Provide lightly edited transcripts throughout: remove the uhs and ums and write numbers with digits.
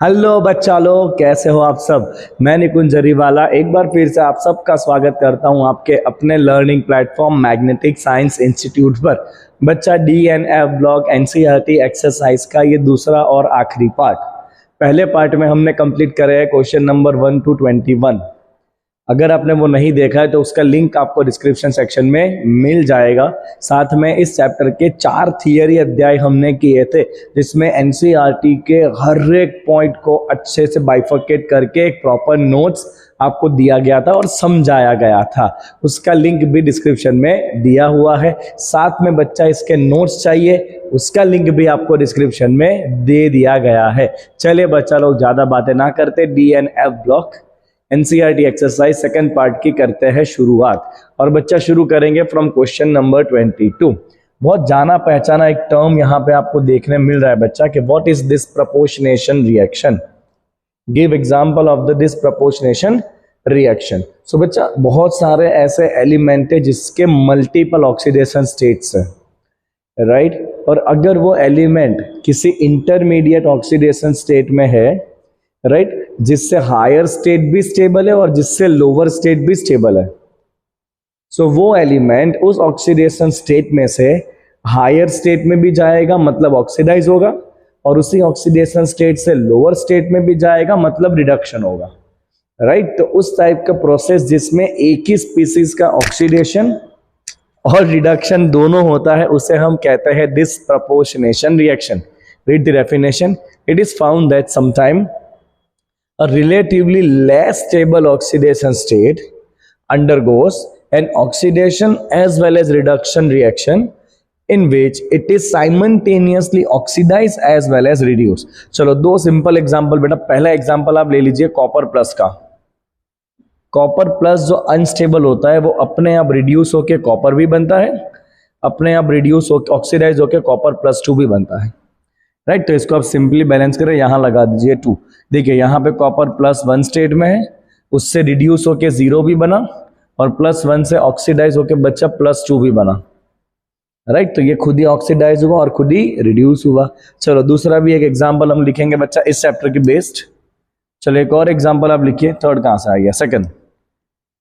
Hello बच्चा लोग, कैसे हो आप सब। मैं निकुंज जरीवाला एक बार फिर से आप सबका स्वागत करता हूं आपके अपने learning platform magnetic science institute पर। बच्चा DNF ब्लॉक NCERT एक्सरसाइज का ये दूसरा और आखिरी पार्ट। पहले पार्ट में हमने कंप्लीट करे है क्वेश्चन नंबर 1 to 21। अगर आपने वो नहीं देखा है तो उसका लिंक आपको डिस्क्रिप्शन सेक्शन में मिल जाएगा। साथ में इस चैप्टर के 4 थियरी अध्याय हमने किए थे, जिसमें एनसीईआरटी के हर एक पॉइंट को अच्छे से बाइफरकेट करके एक प्रॉपर नोट्स आपको दिया गया था और समझाया गया था। उसका लिंक भी डिस्क्रिप्शन में दिया हुआ है। साथ में बच्चा इसके नोट्स चाहिए, उसका लिंक भी आपको डिस्क्रिप्शन में दे दिया गया है। चलिए बच्चा लोग ज़्यादा बातें ना करते, DNF block NCERT exercise second part की करते हैं शुरुआत। और बच्चा शुरू करेंगे फ्रॉम क्वेश्चन नंबर 22। बहुत जाना पहचाना एक टर्म यहाँ पे आपको देखने मिल रहा है बच्चा कि what is disproportionation reaction. Give example of the disproportionation reaction. So बच्चा बहुत सारे ऐसे एलिमेंट है जिसके मल्टीपल ऑक्सीडेशन स्टेट्स है, राइट। और अगर वो एलिमेंट किसी इंटरमीडिएट ऑक्सीडेशन स्टेट में है, राइट, जिससे हायर स्टेट भी स्टेबल है और जिससे लोअर स्टेट भी स्टेबल है, सो वो एलिमेंट उस ऑक्सीडेशन स्टेट में से हायर स्टेट में भी जाएगा, मतलब ऑक्सीडाइज होगा, और उसी ऑक्सीडेशन स्टेट से लोअर स्टेट में भी जाएगा, मतलब रिडक्शन होगा, राइट। तो उस टाइप का प्रोसेस जिसमें एक ही स्पीसीज का ऑक्सीडेशन और रिडक्शन दोनों होता है, उसे हम कहते हैं disproportionation reaction. Read the definition. It is found that sometime a relatively less stable oxidation state undergoes an oxidation as well as reduction reaction in which it is simultaneously oxidized as well as reduced। चलो दो simple example बेटा। पहला example आप ले लीजिए copper plus का। Copper plus जो unstable होता है वो अपने आप रिड्यूस होकर कॉपर भी बनता है, अपने आप रिड्यूस होकर ऑक्सीडाइज होकर कॉपर प्लस 2 भी बनता है, राइट। तो इसको आप सिंपली बैलेंस करें, यहां लगा दीजिए 2। देखिए यहाँ पे कॉपर +1 स्टेट में है, उससे रिड्यूस होके 0 भी बना, और +1 से ऑक्सीडाइज होके बच्चा +2 भी बना, राइट। तो ये खुद ही ऑक्सीडाइज हुआ और खुद ही रिड्यूस हुआ। चलो दूसरा भी एक एग्जांपल हम लिखेंगे बच्चा इस चैप्टर की बेस्ड। चलो एक और एग्जांपल आप लिखिए। थर्ड कहां से आ गया? सेकंड।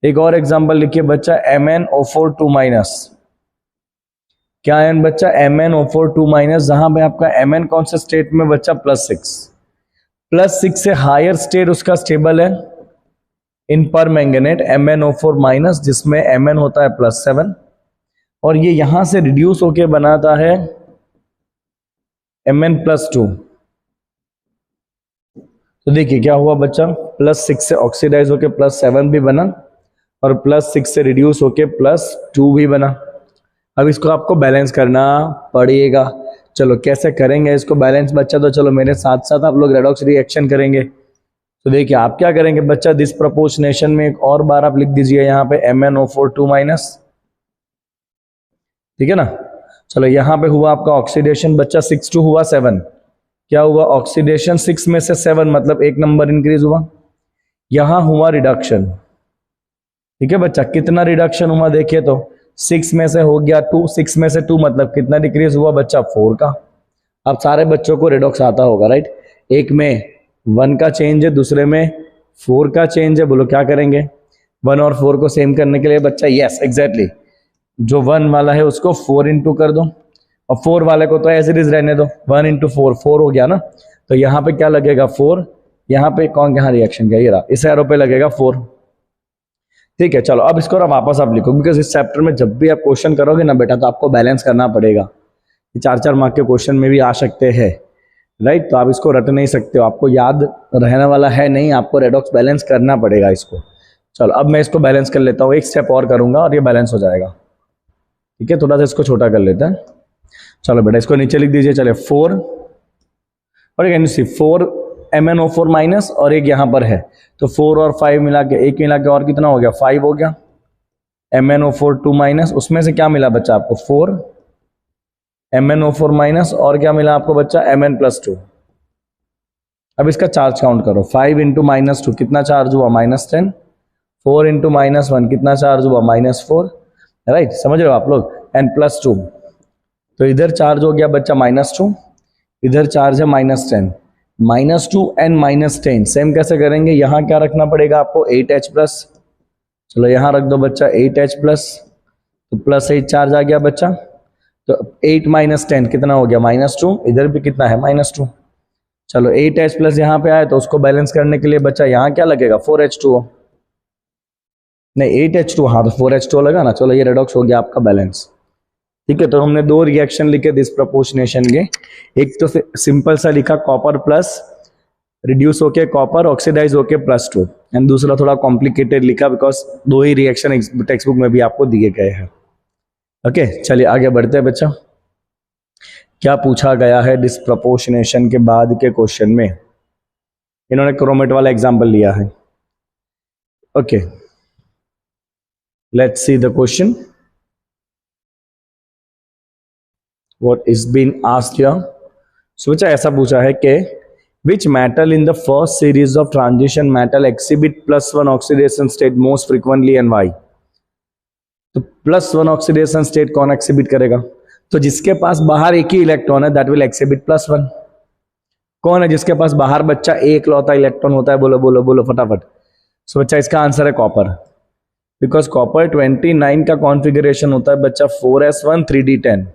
एक और एग्जांपल लिखिए बच्चा MnO4 2-। क्या है बच्चा? MnO4 2-, जहां पे आपका Mn कौन से स्टेट में बच्चा? +6 से हायर स्टेट उसका स्टेबल है इन पर मैंगनेट MnO4-, जिसमें Mn होता है +7, और ये यहां से रिड्यूस होके बनाता है Mn+2। तो देखिए क्या हुआ बच्चा, +6 से ऑक्सीडाइज होके +7 भी बना, और +6 से रिड्यूस होके +2 भी बना। अब इसको आपको बैलेंस करना पड़ेगा। चलो कैसे करेंगे इसको बैलेंस बच्चा? तो चलो मेरे साथ साथ आप लोग रेडॉक्स रिएक्शन करेंगे। तो देखिए आप क्या करेंगे बच्चा, डिसप्रपोर्शनेशन में एक और बार आप लिख दीजिए यहाँ पे MnO4 2-। ठीक है ना। चलो यहाँ पे हुआ आपका ऑक्सीडेशन बच्चा 6 to हुआ 7। क्या हुआ? ऑक्सीडेशन 6 में से 7, मतलब 1 नंबर इंक्रीज हुआ। यहां हुआ रिडक्शन। ठीक है बच्चा, कितना रिडक्शन हुआ देखिए तो 6 में से हो गया 2, 6 में से 2 मतलब कितना डिक्रीज हुआ बच्चा? 4 का। अब सारे बच्चों को रेडॉक्स आता होगा, राइट। एक में 1 का चेंज है, दूसरे में 4 का चेंज है। बोलो क्या करेंगे? 1 और 4 को सेम करने के लिए बच्चा, यस एग्जैक्टली, जो 1 वाला है उसको 4 इंटू कर दो, और 4 वाले को तो एज इट इज रहने दो। 1 इंटू 4 4 हो गया ना। तो यहाँ पे क्या लगेगा? 4। यहाँ पे कौन कहाँ रिएक्शन किया? ये रहा, इस एरो पे लगेगा 4। ठीक है, चलो अब इसको वापस आप लिखो, बिकॉज इस चैप्टर में जब भी आप क्वेश्चन करोगे ना बेटा, तो आपको बैलेंस करना पड़ेगा। 4-4 मार्क के क्वेश्चन में भी आ सकते हैं, राइट। तो आप इसको रट नहीं सकते हो, आपको याद रहने वाला है नहीं, आपको रेडॉक्स बैलेंस करना पड़ेगा इसको। चलो अब मैं इसको बैलेंस कर लेता हूँ, एक स्टेप और करूंगा और ये बैलेंस हो जाएगा। ठीक है, थोड़ा सा इसको छोटा कर लेते हैं। चलो बेटा इसको नीचे लिख दीजिए। चले 4, और कैन यू सी 4 MnO4- और एक यहाँ पर है, तो 4 और 5 मिला के, एक मिला के और कितना हो गया? 5 हो गया। MnO4 2-, उसमें से क्या मिला बच्चा आपको? 4 MnO4-, और क्या मिला आपको बच्चा? Mn+2। अब इसका चार्ज काउंट करो। 5 इंटू -2 कितना चार्ज हुआ? -10। 4 इंटू -1 कितना चार्ज हुआ? -4, राइट। समझ रहे हो आप लोग? N+2, तो इधर चार्ज हो गया बच्चा -2, इधर चार्ज है -10। -2 एंड -10 सेम कैसे करेंगे, यहाँ क्या रखना पड़ेगा आपको 8H प्लस, चलो यहाँ रख दो बच्चा 8H प्लस, तो +8 चार्ज आ गया बच्चा, तो 8 - 10 कितना हो गया -2, इधर भी कितना है -2, चलो 8H प्लस यहाँ पे आए तो उसको बैलेंस करने के लिए बच्चा यहाँ क्या लगेगा 4H2O, नहीं 8H2, हाँ तो 4H2O लगा ना, चलो ये रेडॉक्स हो गया आपका बैलेंस। ठीक है, तो हमने दो रिएक्शन लिखे डिस्प्रपोर्शनेशन के, एक तो सिंपल सा लिखा कॉपर प्लस रिड्यूस होके कॉपर ऑक्सीडाइज होके +2, एंड दूसरा थोड़ा कॉम्प्लिकेटेड लिखा बिकॉज दो ही रिएक्शन टेक्स्ट बुक में भी आपको दिए गए हैं। ओके चलिए आगे बढ़ते हैं बच्चा, क्या पूछा गया है डिस्प्रपोर्शनेशन के बाद के क्वेश्चन में, इन्होंने क्रोमेट वाला एग्जाम्पल लिया है। Okay let's see the question what is being asked here। so बच्चा ऐसा पूछा है कि which metal in the first series of transition metal exhibit +1 oxidation state most frequently and why। तो +1 oxidation state कौन exhibit करेगा, तो जिसके पास बाहर एक ही इलेक्ट्रॉन है that will exhibit +1। कौन है जिसके पास बाहर बच्चा एक लौता इलेक्ट्रॉन होता है, बोलो बोलो बोलो फटाफट। सो बच्चा इसका आंसर है कॉपर, बिकॉज कॉपर 29 का कॉन्फ़िगरेशन होता है बच्चा 4s1 3d10।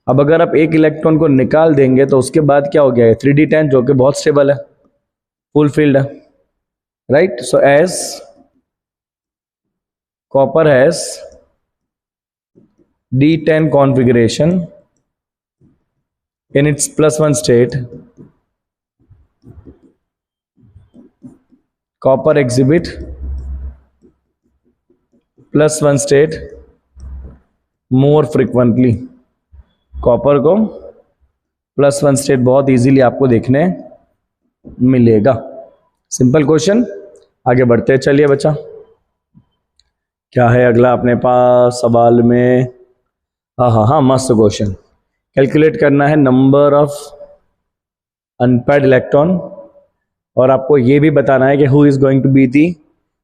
अब अगर आप एक इलेक्ट्रॉन को निकाल देंगे तो उसके बाद क्या हो गया है 3d10 जो कि बहुत स्टेबल है, फुल फील्ड है, right. So as copper has d10 configuration in its +1 state, copper exhibit +1 state more frequently। Copper को +1 स्टेट बहुत इजीली आपको देखने मिलेगा। सिंपल क्वेश्चन, आगे बढ़ते हैं। चलिए बच्चा क्या है अगला अपने पास सवाल में, हाँ मस्त क्वेश्चन। कैलकुलेट करना है नंबर ऑफ अनपेयर्ड इलेक्ट्रॉन, और आपको ये भी बताना है कि who is going to be the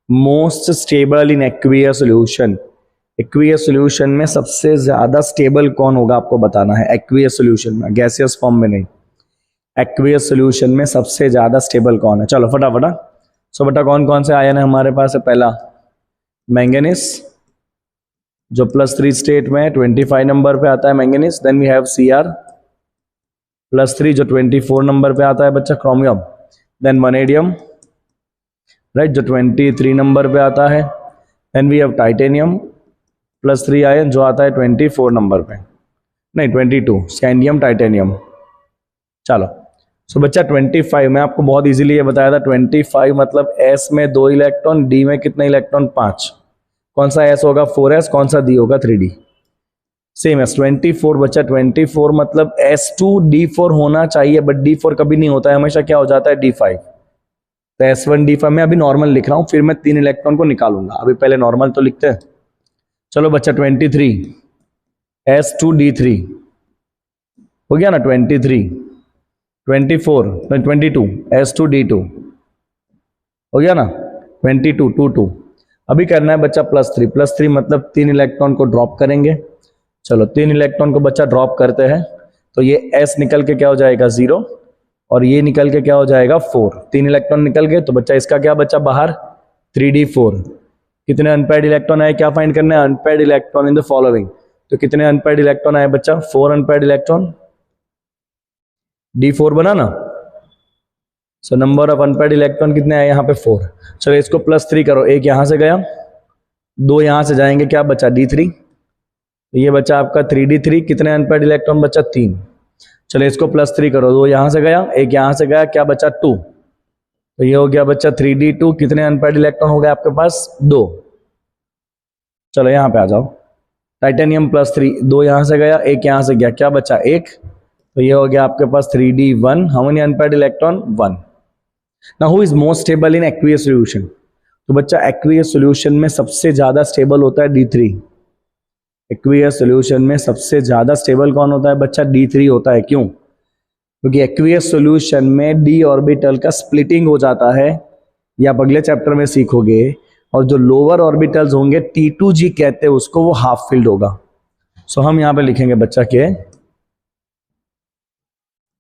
most stable in aqueous solution. Aqueous solution में सबसे ज्यादा स्टेबल कौन होगा आपको बताना है, एक्वियस सॉल्यूशन में, गैसियस फॉर्म में नहीं। एक्वियस सॉल्यूशन में सबसे ज्यादा स्टेबल कौन है, चलो फटाफट। सो बेटा कौन कौन से आयन है हमारे पास है, पहला मैंगनीज जो +3 स्टेट में 25 नंबर पे आता है manganese. Then we have Cr +3 जो 24 नंबर पे आता है बच्चा क्रोमियम। देन वनेडियम राइट जो 23 नंबर पे आता है। Then we have titanium +3 ion जो आता है 24 नंबर पे, नहीं 22, स्कैंडियम टाइटेनियम। चलो सो बच्चा 25 में आपको बहुत इजीली ये बताया था, 25 मतलब S में 2 इलेक्ट्रॉन, D में कितने इलेक्ट्रॉन 5। कौन सा S होगा 4s, कौन सा D होगा 3d। सेम है 24 बच्चा, 24 मतलब S2D4 होना चाहिए, बट D4 कभी नहीं होता है, हमेशा क्या हो जाता है D5। तो S1 D5 में अभी नॉर्मल लिख रहा हूं, फिर मैं 3 इलेक्ट्रॉन को निकालूंगा, अभी पहले नॉर्मल तो लिखते हैं। चलो बच्चा 23 S2D3 हो गया ना, 23 24 22 S2D2 हो गया ना, 22 22। अभी करना है बच्चा +3 मतलब 3 इलेक्ट्रॉन को ड्रॉप करेंगे। चलो 3 इलेक्ट्रॉन को बच्चा ड्रॉप करते हैं तो ये S निकल के क्या हो जाएगा 0, और ये निकल के क्या हो जाएगा 4। 3 इलेक्ट्रॉन निकल गए तो बच्चा इसका क्या बच्चा बाहर 3d4। कितने अनपेयर्ड इलेक्ट्रॉन आए, क्या फाइंड करना है, unpaired electron in the following. तो कितने अनपेयर्ड इलेक्ट्रॉन आए बच्चा 4 अनपेयर्ड इलेक्ट्रॉन, D4 बना ना। So number of unpaired electron कितने आए यहाँ पे 4। चलो इसको +3 करो, एक यहां से गया, 2 यहां से जाएंगे, क्या बचा D3। तो ये बचा आपका 3d3, कितने अनपेयर्ड इलेक्ट्रॉन बचा 3। चलो इसको +3 करो, 2 यहां से गया, एक यहां से गया, क्या बचा 2। तो ये हो गया बच्चा 3d2, कितने अनपेयर्ड इलेक्ट्रॉन हो गए आपके पास 2। चलो यहाँ पे आ जाओ, टाइटेनियम +3, 2 यहां से गया, एक यहां से गया, क्या बचा 1। तो ये हो गया आपके पास 3d1, how many unpaired electron 1। Now who is most stable in aqueous solution. तो बच्चा एक्वियस सॉल्यूशन में सबसे ज्यादा स्टेबल होता है D3। एक्वियस सॉल्यूशन में सबसे ज्यादा स्टेबल कौन होता है बच्चा D3 होता है। क्यों, क्योंकि एक्वियस सॉल्यूशन में d ऑर्बिटल का स्प्लिटिंग हो जाता है, ये आप अगले चैप्टर में सीखोगे। और जो लोअर ऑर्बिटल्स होंगे T2G कहते हैं उसको, वो हाफ फिल्ड होगा। सो हम यहां पे लिखेंगे बच्चा के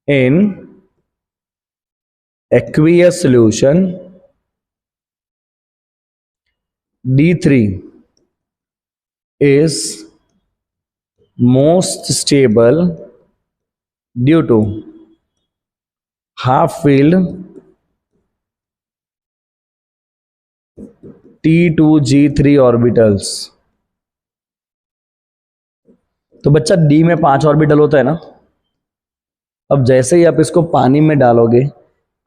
इन aqueous solution D3 is most stable due to half filled T2G3 orbitals. तो बच्चा डी में 5 ऑर्बिटल होता है ना। अब जैसे ही आप इसको पानी में डालोगे,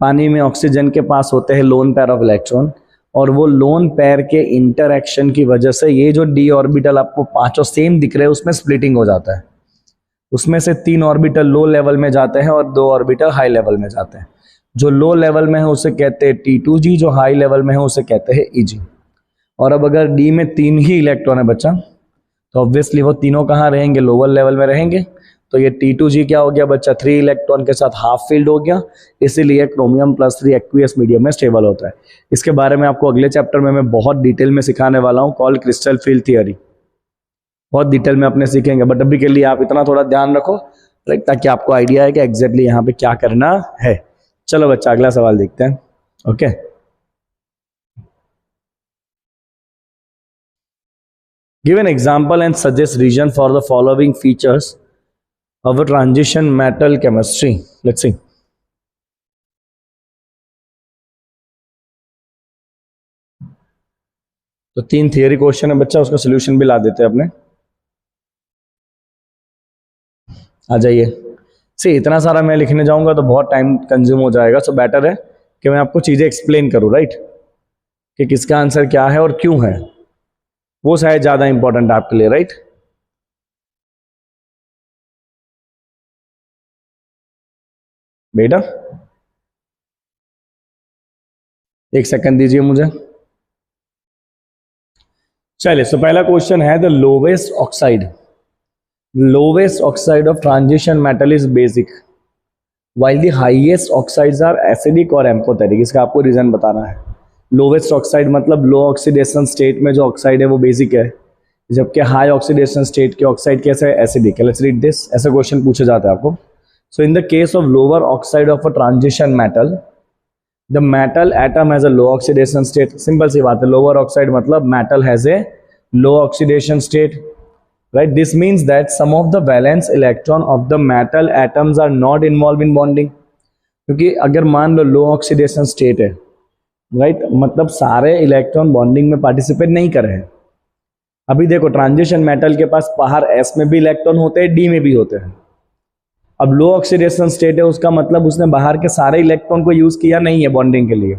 पानी में ऑक्सीजन के पास होते हैं लोन पेयर ऑफ इलेक्ट्रॉन, और वो लोन पेयर के इंटरएक्शन की वजह से ये जो डी ऑर्बिटल आपको पांचों सेम दिख रहे हैं उसमें स्प्लिटिंग हो जाता है। उसमें से 3 ऑर्बिटल लो लेवल में जाते हैं और 2 ऑर्बिटल हाई लेवल में जाते हैं। जो लो लेवल में है उसे कहते हैं T2G, जो हाई लेवल में है उसे कहते हैं EG। और अब अगर डी में 3 ही इलेक्ट्रॉन है बच्चा, तो ऑब्वियसली वो तीनों कहाँ रहेंगे, लोअर लेवल में रहेंगे। तो ये T2G क्या हो गया बच्चा, 3 इलेक्ट्रॉन के साथ हाफ फील्ड हो गया, इसीलिए क्रोमियम +3 एक्वियस मीडियम में स्टेबल होता है। इसके बारे में आपको अगले चैप्टर में मैं बहुत डिटेल में सिखाने वाला हूँ, कॉल क्रिस्टल फील्ड थियरी। बहुत डिटेल में अपने सीखेंगे, बट अभी के लिए आप इतना थोड़ा ध्यान रखो, राइट, ताकि आपको आइडिया है कि एग्जैक्टली यहाँ पे क्या करना है। चलो बच्चा अगला सवाल देखते हैं। Okay, give an example and suggest reason for the following features of a transition metal chemistry. Let's see. तो 3 थियरी क्वेश्चन है बच्चा, उसका सोल्यूशन भी ला देते हैं अपने। आ जाइए। से इतना सारा मैं लिखने जाऊंगा तो बहुत टाइम कंज्यूम हो जाएगा, सो बेटर है कि मैं आपको चीजें एक्सप्लेन करूं, राइट, कि किसका आंसर क्या है और क्यों है, वो शायद ज्यादा इंपॉर्टेंट आपके लिए, राइट। बेटा एक सेकंड दीजिए मुझे। चलिए, सो पहला क्वेश्चन है the lowest oxide of transition metal is basic while the highest oxides are acidic और एम्फोटेरिक। इसका आपको रीजन बताना है। लोवेस्ट ऑक्साइड मतलब लो ऑक्सीडेशन स्टेट में जो ऑक्साइड है वो बेसिक है, जबकि हाई ऑक्सीडेशन स्टेट के ऑक्साइड कैसे है, एसिडिक है। लेट्स रीड दिस, ऐसे क्वेश्चन पूछे जाते हैं आपको। So in the case of lower oxide of a transition metal, the metal atom has a low oxidation state. Simple सी बात है, लोअर ऑक्साइड मतलब metal has a low oxidation state, right? This means that some of the valence electron of the metal atoms are not involved in bonding। क्योंकि अगर मान लो लो oxidation state है, right, मतलब सारे इलेक्ट्रॉन बॉन्डिंग में participate नहीं कर रहे हैं। अभी देखो, ट्रांजिशन मेटल के पास बाहर S में भी इलेक्ट्रॉन होते हैं, D में भी होते हैं। अब लो ऑक्सीडेशन स्टेट है, उसका मतलब उसने बाहर के सारे इलेक्ट्रॉन को यूज किया नहीं है बॉन्डिंग के लिए।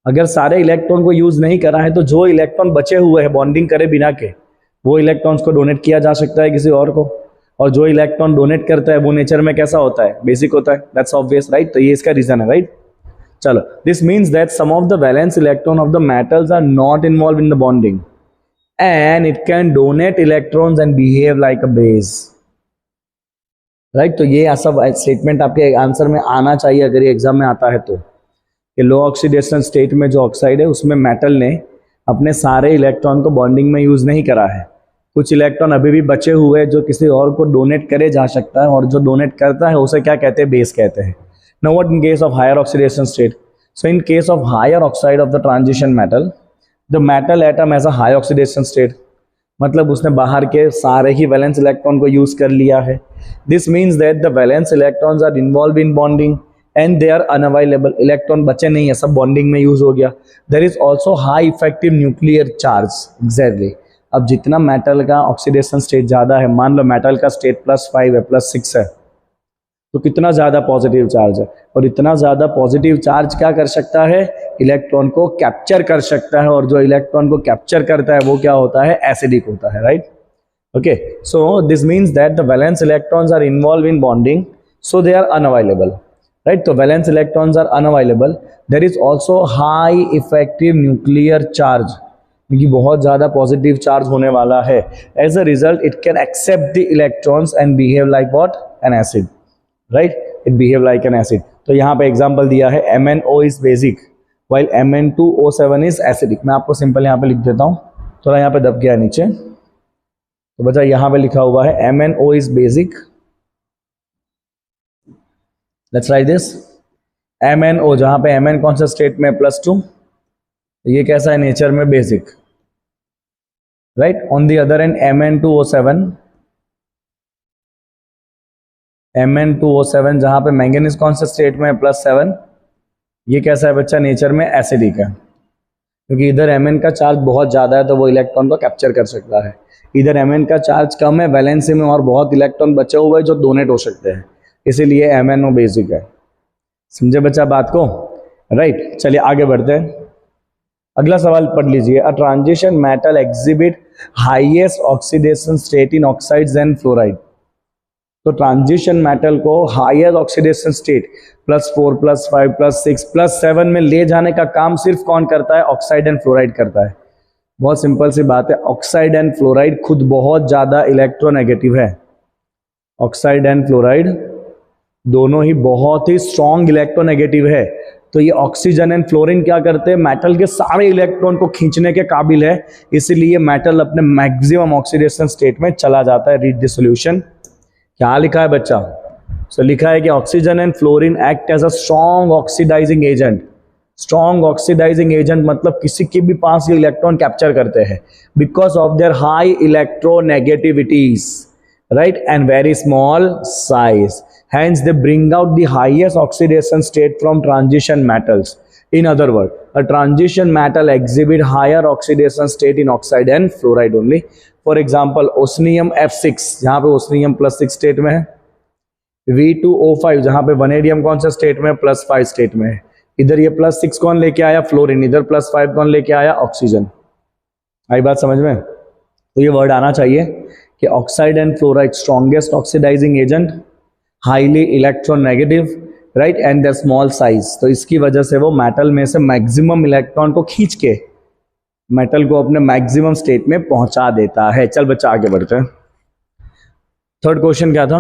अगर सारे इलेक्ट्रॉन को यूज नहीं करा है तो जो इलेक्ट्रॉन बचे हुए हैं बॉन्डिंग करे बिना के, वो इलेक्ट्रॉन्स को डोनेट किया जा सकता है किसी और को। और जो इलेक्ट्रॉन डोनेट करता है वो नेचर में कैसा होता है, बेसिक होता है। That's obvious, right. तो ये इसका रीजन है, राइट। चलो, this means that some of the valence electron of the metals are not involve in the bonding and it can donate electrons and behave like a base, right. तो ये ऐसा statement आपके answer में आना चाहिए अगर ये एग्जाम में आता है तो, कि लो ऑक्सीडेशन स्टेट में जो ऑक्साइड है उसमें मेटल ने अपने सारे इलेक्ट्रॉन को बॉन्डिंग में यूज नहीं करा है। कुछ इलेक्ट्रॉन अभी भी बचे हुए जो किसी और को डोनेट करे जा सकता है, और जो डोनेट करता है उसे क्या कहते हैं, बेस कहते हैं। Now what in case of higher oxidation state? So in case of higher oxide of the transition metal, the metal atom has a high oxidation state, मतलब उसने बाहर के सारे ही वैलेंस इलेक्ट्रॉन को यूज कर लिया है। This means that the valence electrons are involve in bonding and they are unavailable. Electron बचे नहीं है, सब बॉन्डिंग में यूज हो गया। There is also high effective nuclear charge. Exactly, अब जितना मेटल का ऑक्सीडेशन स्टेट ज्यादा है, मान लो मेटल का स्टेट +5 है, +6 है, तो कितना ज्यादा पॉजिटिव चार्ज है, और इतना ज्यादा पॉजिटिव चार्ज क्या कर सकता है, इलेक्ट्रॉन को कैप्चर कर सकता है, और जो इलेक्ट्रॉन को कैप्चर करता है वो क्या होता है, एसिडिक होता है, right. Okay, so this means that the valence electrons are involve in bonding, so they are unavailable, right. तो valence electrons are unavailable, there is also high effective nuclear charge, क्योंकि बहुत ज्यादा पॉजिटिव चार्ज होने वाला है। As a result it can accept the electrons and behave like what, an acid, right, it behave like an acid. तो यहाँ पे example दिया है MnO is basic while Mn2O7 is acidic. मैं आपको सिंपल यहाँ पे लिख देता हूँ, थोड़ा यहाँ पे दब गया नीचे। तो बच्चा यहाँ पे लिखा हुआ है MnO is basic, let's write this, MnO, जहां पे Mn कौन सा स्टेट में +2, ये कैसा है नेचर में basic, right. On the other and Mn2O7, Mn2O7 जहां पे मैंगनीज कौन सा स्टेट में +7, ये कैसा है बच्चा नेचर में एसिडिक है, क्योंकि इधर Mn का चार्ज बहुत ज़्यादा है तो वो इलेक्ट्रॉन को कैप्चर कर सकता है, इधर Mn का चार्ज कम है वैलेंसी में और बहुत इलेक्ट्रॉन बचे हुए जो डोनेट हो सकते हैं, इसीलिए MnO बेसिक है। समझे बच्चा बात को, राइट। चलिए आगे बढ़ते हैं, अगला सवाल पढ़ लीजिए। अ transition metal exhibit highest oxidation state in oxides and fluoride. तो ट्रांजिशन मेटल को हाईएस्ट ऑक्सीडेशन स्टेट +4 +5 +6 +7 में ले जाने का काम सिर्फ कौन करता है, ऑक्साइड एंड फ्लोराइड करता है। बहुत सिंपल सी बात है, ऑक्साइड एंड फ्लोराइड खुद बहुत ज्यादा इलेक्ट्रोनेगेटिव है, ऑक्साइड एंड फ्लोराइड दोनों ही बहुत ही स्ट्रॉन्ग इलेक्ट्रोनेगेटिव है। तो ये ऑक्सीजन एंड फ्लोरीन क्या करते हैं, मेटल के सारे इलेक्ट्रॉन को खींचने के काबिल है, इसीलिए मेटल अपने मैक्सिमम ऑक्सीडेशन स्टेट में चला जाता है। Read the solution. क्या लिखा है बच्चा, सो लिखा है कि oxygen and fluorine act as a strong oxidising agent. Strong oxidising agent मतलब किसी के भी पास ये इलेक्ट्रॉन कैप्चर करते हैं because of their high electronegativities, right, and very small size, hence they bring out the highest oxidation state from transition metals. In other words, a transition metal exhibit higher oxidation state in oxide and fluoride only. For example, osmium F6 जहां पे osmium +6 state में है, V2O5 जहां पे vanadium कौन सा state में, +5 state में है। इधर ये +6 कौन लेके आया, फ्लोरीन, इधर +5 कौन लेके आया, ऑक्सीजन। आई बात समझ में? तो ये वर्ड आना चाहिए कि oxide and fluoride strongest oxidising agent, highly electronegative, right, and the small size. तो इसकी वजह से वो मेटल में से मैक्सिमम इलेक्ट्रॉन को खींच के मेटल को अपने मैक्सिमम स्टेट में पहुंचा देता है। चल बच्चा आगे बढ़ते हैं। थर्ड क्वेश्चन क्या था,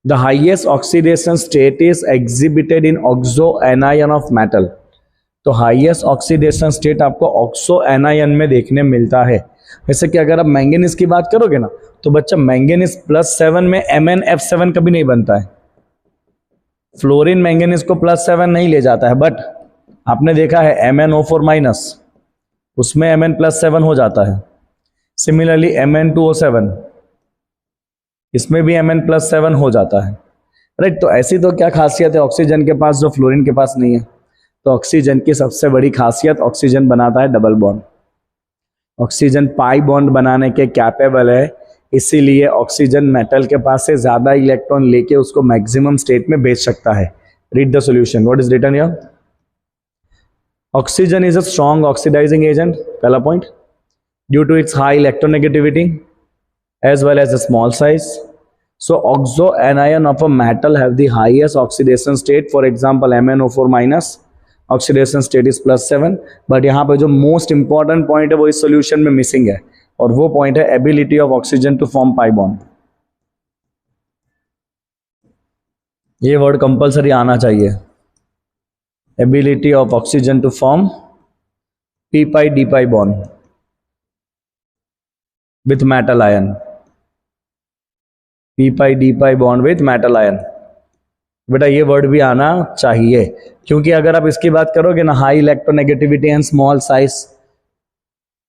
the highest oxidation state is exhibited in oxo anion of metal. तो हाईएस्ट ऑक्सीडेशन स्टेट आपको ऑक्सो एनायन में देखने मिलता है। जैसे कि अगर आप मैंगनीज की बात करोगे ना, तो बच्चा मैंगनीज +7 में MnF7 कभी नहीं बनता है। फ्लोरीन मैंगनीज को +7 नहीं ले जाता है, बट आपने देखा है MnO4- उसमें Mn +7 हो जाता है। सिमिलरली Mn2O7 इसमें भी Mn +7 हो जाता है, राइट। तो ऐसी तो क्या खासियत है ऑक्सीजन के पास जो फ्लोरीन के पास नहीं है? तो ऑक्सीजन की सबसे बड़ी खासियत, ऑक्सीजन बनाता है double bond. Oxygen pi bond बनाने के कैपेबल है, इसीलिए ऑक्सीजन मेटल के पास से ज्यादा इलेक्ट्रॉन लेके उसको मैक्सिमम स्टेट में भेज सकता है। Read the solution, what is written here. Oxygen is a strong oxidising agent, पहला point, due to its high electronegativity as well as a small size. So oxoanion of a metal have the highest oxidation state. For example, MnO4- oxidation state is +7. But यहाँ पे जो most important point है वो इस solution में missing है, और वो पॉइंट है ability of oxygen to form pi bond. ये वर्ड कंपल्सरी आना चाहिए, ability of oxygen to form p-pi-d-pi bond with metal ion, p-pi-d-pi bond with metal ion. बेटा ये वर्ड भी आना चाहिए, क्योंकि अगर आप इसकी बात करोगे ना, high electronegativity and small size,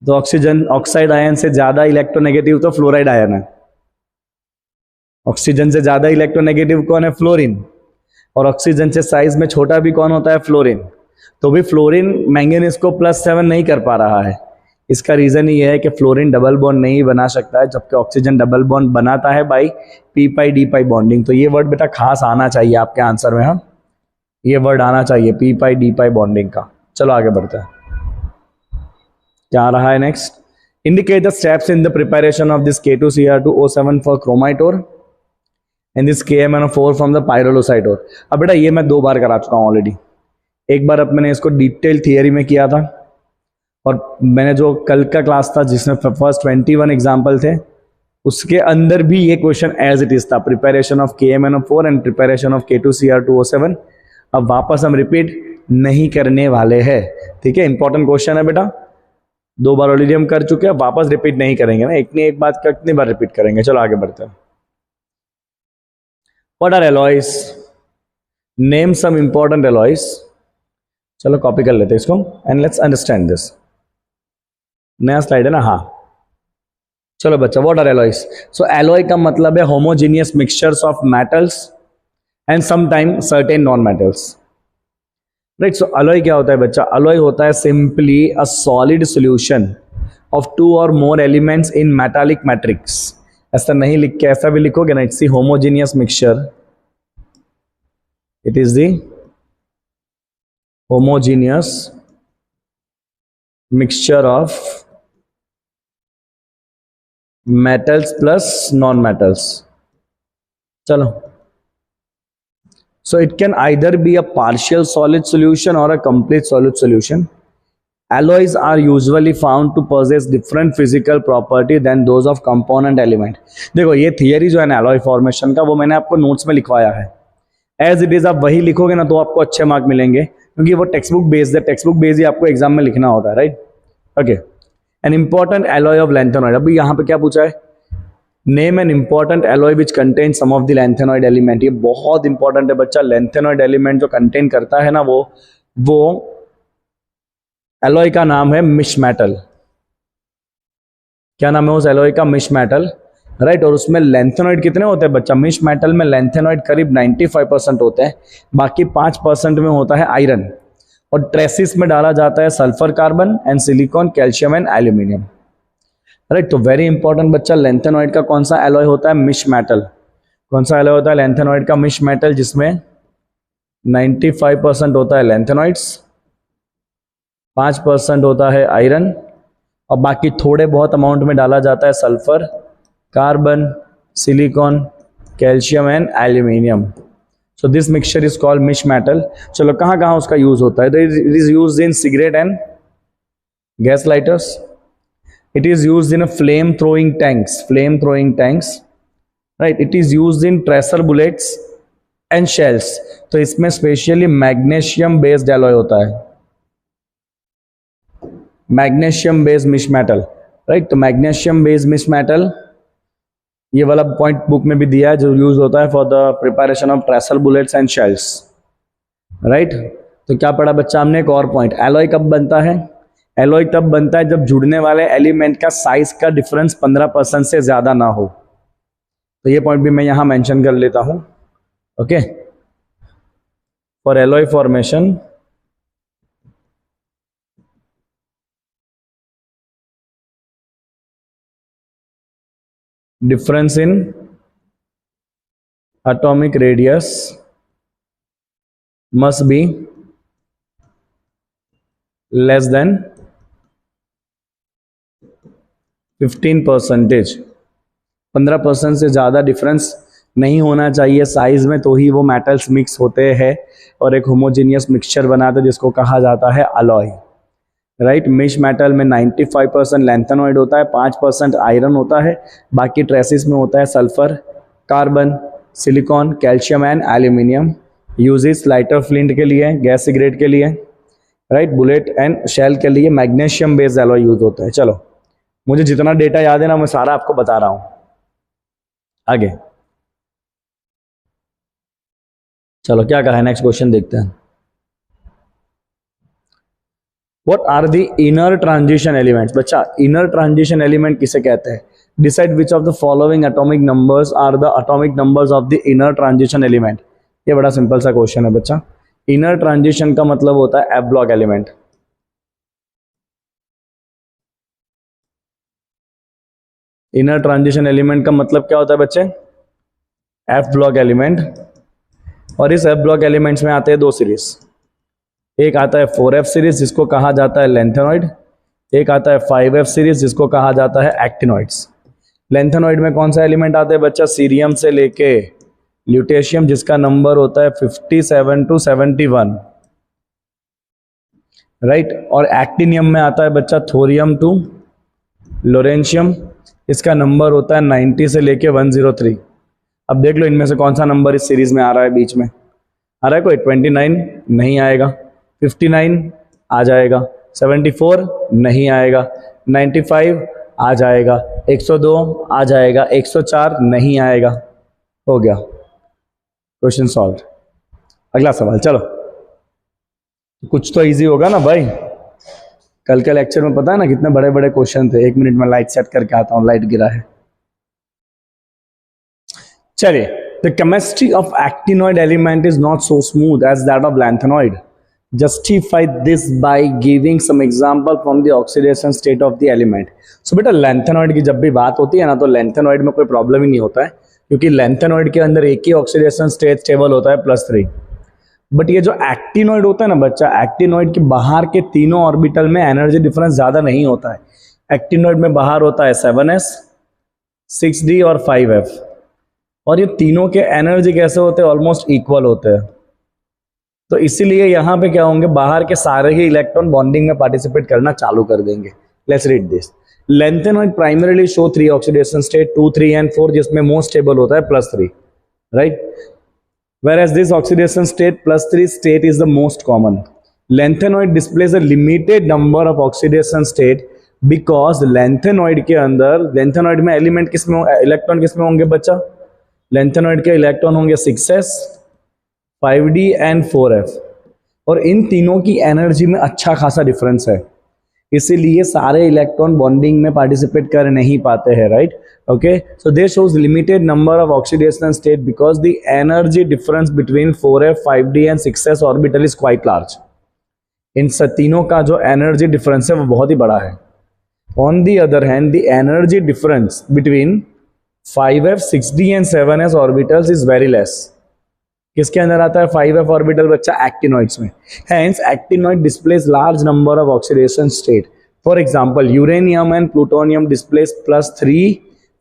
तो ऑक्सीजन ऑक्साइड आयन से ज्यादा इलेक्ट्रोनेगेटिव तो फ्लोराइड आयन है। ऑक्सीजन से ज्यादा इलेक्ट्रोनेगेटिव कौन है, फ्लोरीन, और ऑक्सीजन से साइज में छोटा भी कौन होता है, फ्लोरीन। तो भी फ्लोरीन मैंगनीज को +7 नहीं कर पा रहा है। इसका रीजन ये है कि फ्लोरीन डबल बॉन्ड नहीं बना सकता है, जबकि ऑक्सीजन डबल बॉन्ड बनाता है बाई p-pi-d-pi बॉन्डिंग। तो ये वर्ड बेटा खास आना चाहिए आपके आंसर में, हाँ, ये वर्ड आना चाहिए p-pi-d-pi बॉन्डिंग का। चलो आगे बढ़ते हैं, क्या आ रहा है next. Indicate the steps in the preparation of this K2Cr2O7 for chromite ore and this KMnO4 from the pyrolusite ore. अब बेटा ये मैं 2 बार करा चुका हूँ ऑलरेडी। एक बार अब मैंने इसको डिटेल थियरी में किया था, और मैंने जो कल का क्लास था जिसमें फर्स्ट 21 एग्जाम्पल थे, उसके अंदर भी ये क्वेश्चन एज इट इज था, preparation of KMnO4 and preparation of K2Cr2O7। अब वापस हम रिपीट नहीं करने वाले हैं, ठीक है। इंपॉर्टेंट क्वेश्चन है बेटा, 2 बार ऑलरेडी हम कर चुके हैं, वापस रिपीट नहीं करेंगे ना, एक बात कितनी बार रिपीट करेंगे। चलो आगे बढ़ते हैं। What are alloys? Name some important alloys. चलो कॉपी कर लेते हैं इसको एंड लेट्स अंडरस्टैंड दिस। नया स्लाइड है ना, हाँ। चलो बच्चा, what are alloys? So alloy का मतलब है homogeneous mixtures of metals and sometime certain non metals. Right, so alloy क्या होता है बच्चा? अलॉय होता है simply a solid solution of two और more elements in metallic matrix. ऐसा नहीं लिख के ऐसा भी लिखोगे ना, it's the homogeneous mixture, it is the homogeneous mixture of metals plus non metals. चलो, so it can either be a partial solid solution or a complete solid solution. Alloys are usually found to possess different physical property than those of component element. देखो ये theory जो है ना alloy formation का, वो मैंने आपको notes में लिखवाया है। एज इट इज आप वही लिखोगे ना तो आपको अच्छे मार्क मिलेंगे, क्योंकि वो टेक्स्ट बुक बेस्ड है। टेक्स्ट बुक बेस्ड ही आपको एग्जाम में लिखना होता है, right? Okay, an important alloy of lanthanoid. अभी यहाँ पे क्या पूछा है? Name an important alloy which contain some of the lanthanoid element. ये बहुत इंपॉर्टेंट है बच्चा। लैंथेनॉइड एलिमेंट जो कंटेन करता है ना, वो एलॉय का नाम है मिश मेटल। क्या नाम है उस एलॉय का? मिश मेटल, राइट। और उसमें लैंथेनॉइड कितने होते हैं बच्चा? मिश मेटल में लैंथेनॉइड करीब 95% होते हैं, बाकी 5% में होता है आयरन। और ट्रेसिस में डाला जाता है sulphur, carbon and silicon, calcium and aluminium, right. तो वेरी इंपॉर्टेंट बच्चा, लैंथेनॉइड का कौन सा एलॉय होता है? मिश मेटल। कौन सा एलॉय होता है लैंथेनॉइड का? मिश मेटल, जिसमें 95% होता है लैंथेनॉइड्स, 5% होता है आयरन, और बाकी थोड़े बहुत अमाउंट में डाला जाता है sulphur, carbon, silicon, calcium and aluminium. So this mixture is called misch metal. चलो, कहाँ कहाँ उसका यूज होता है? It is used in cigarette and gas lighters. It is used in a flame throwing tanks, right? It is used in tracer bullets and shells. तो इसमें specially magnesium based alloy होता है, मैग्नीशियम बेस्ड मिश मेटल, राइट। तो magnesium based मिश metal, ये वाला point book में भी दिया है, जो यूज होता है for the preparation of tracer bullets and shells, right. तो क्या पढ़ा बच्चा हमने? एक और पॉइंट, एलॉय कब बनता है? एलॉय तब बनता है जब जुड़ने वाले एलिमेंट का साइज का डिफरेंस 15% से ज्यादा ना हो। तो ये पॉइंट भी मैं यहां मेंशन कर लेता हूं, okay. For alloy formation, difference in atomic radius must be less than 15%। 15% से ज़्यादा डिफरेंस नहीं होना चाहिए साइज में, तो ही वो मेटल्स मिक्स होते हैं और एक होमोजीनियस मिक्सचर बनाते हैं, जिसको कहा जाता है अलॉय, राइट। मिश मेटल में 95% लैंथेनॉइड होता है, 5% आयरन होता है, बाकी ट्रेसिस में होता है sulphur, carbon, silicon, calcium and aluminium. Uses lighter flint के लिए, गैस सिगरेट के लिए, राइट, बुलेट एंड शेल के लिए मैग्नीशियम बेस्ड एलॉय यूज होता है। चलो, मुझे जितना डेटा याद है ना, मैं सारा आपको बता रहा हूं। आगे चलो, क्या कहा है? नेक्स्ट क्वेश्चन देखते हैं। What are the inner transition elements? बच्चा, इनर ट्रांजिशन एलिमेंट किसे कहते हैं? Decide which of the following atomic numbers are the atomic numbers of the inner transition element. ये बड़ा सिंपल सा क्वेश्चन है बच्चा। इनर ट्रांजिशन का मतलब होता है F block element. Inner transition element का मतलब क्या होता है बच्चे? F block element. और इस एफ ब्लॉक एलिमेंट्स में आते हैं दो सीरीज। एक आता है 4f सीरीज, जिसको कहा जाता है लैंथेनॉइड। एक आता है 5f सीरीज, जिसको कहा जाता है एक्टिनॉइड्स। लैंथेनॉइड में कौन सा एलिमेंट आते हैं बच्चा? सीरियम से लेके ल्यूटेशियम, जिसका नंबर होता है 57 to 71, राइट। और एक्टिनियम में आता है बच्चा थोरियम टू लोरेंशियम, इसका नंबर होता है 90 से लेके 103। अब देख लो इनमें से कौन सा नंबर इस सीरीज में आ रहा है, बीच में आ रहा है कोई? 29 नहीं आएगा, 59 आ जाएगा, 74 नहीं आएगा, 95 आ जाएगा, 102 आ जाएगा, 104 नहीं आएगा। हो गया, क्वेश्चन सॉल्व। अगला सवाल, चलो कुछ तो इजी होगा ना भाई। कल के लेक्चर में पता है ना कितने बड़े बड़े क्वेश्चन थे। 1 मिनट में लाइट सेट करके आता हूं, लाइट गिरा है। चलिए, the chemistry of actinoid element is not so smooth as that of lanthanoid. Justify this by giving some example from the oxidation state of the element. So बेटा lanthanoid की जब भी बात होती है ना, तो लैंथेनॉइड में कोई प्रॉब्लम ही नहीं होता है, क्योंकि लैंथेनॉइड के अंदर एक ही ऑक्सीडेशन स्टेट स्टेबल होता है +3। बट ये जो एक्टिनॉइड होता है ना बच्चा, एक्टिनॉइड के बाहर के तीनों ऑर्बिटल में एनर्जी डिफरेंस ज्यादा नहीं होता है। एक्टिनॉइड में बाहर होता है 7s, 6d और 5f, और ये तीनों के एनर्जी कैसे होते हैं, ऑलमोस्ट इक्वल होते हैं। तो इसीलिए यहाँ पे क्या होंगे, बाहर के सारे ही इलेक्ट्रॉन बॉन्डिंग में पार्टिसिपेट करना चालू कर देंगे। Let's read this. Lanthanoid primarily show 3 oxidation state 2, 3 and 4, जिसमें मोस्ट स्टेबल होता है +3, right. Whereas this oxidation state +3 state is the most common. Lanthanoid displays a limited number of oxidation state because lanthanoid के अंदर, lanthanoid में element किसमें, electron किसमें होंगे बच्चा, लैंथेनॉइड के इलेक्ट्रॉन होंगे 6s, 5d एंड 4f, और इन तीनों की एनर्जी में अच्छा खासा डिफरेंस है, इसीलिए सारे इलेक्ट्रॉन बॉन्डिंग में पार्टिसिपेट कर नहीं पाते हैं, right. Okay, so this shows limited number of oxidation state because the energy difference between 4f, 5d and 6s orbital is quite large. इन तीनों का जो एनर्जी डिफरेंस है वो बहुत ही बड़ा है। On the other hand, the energy difference between 5f, 6d and 7s orbitals is very less. किसके अंदर आता है 5f ऑर्बिटल बच्चा, एक्टिनॉइड्स में। Hence actinoid displace large number of oxidation state. For example uranium and plutonium displace +3,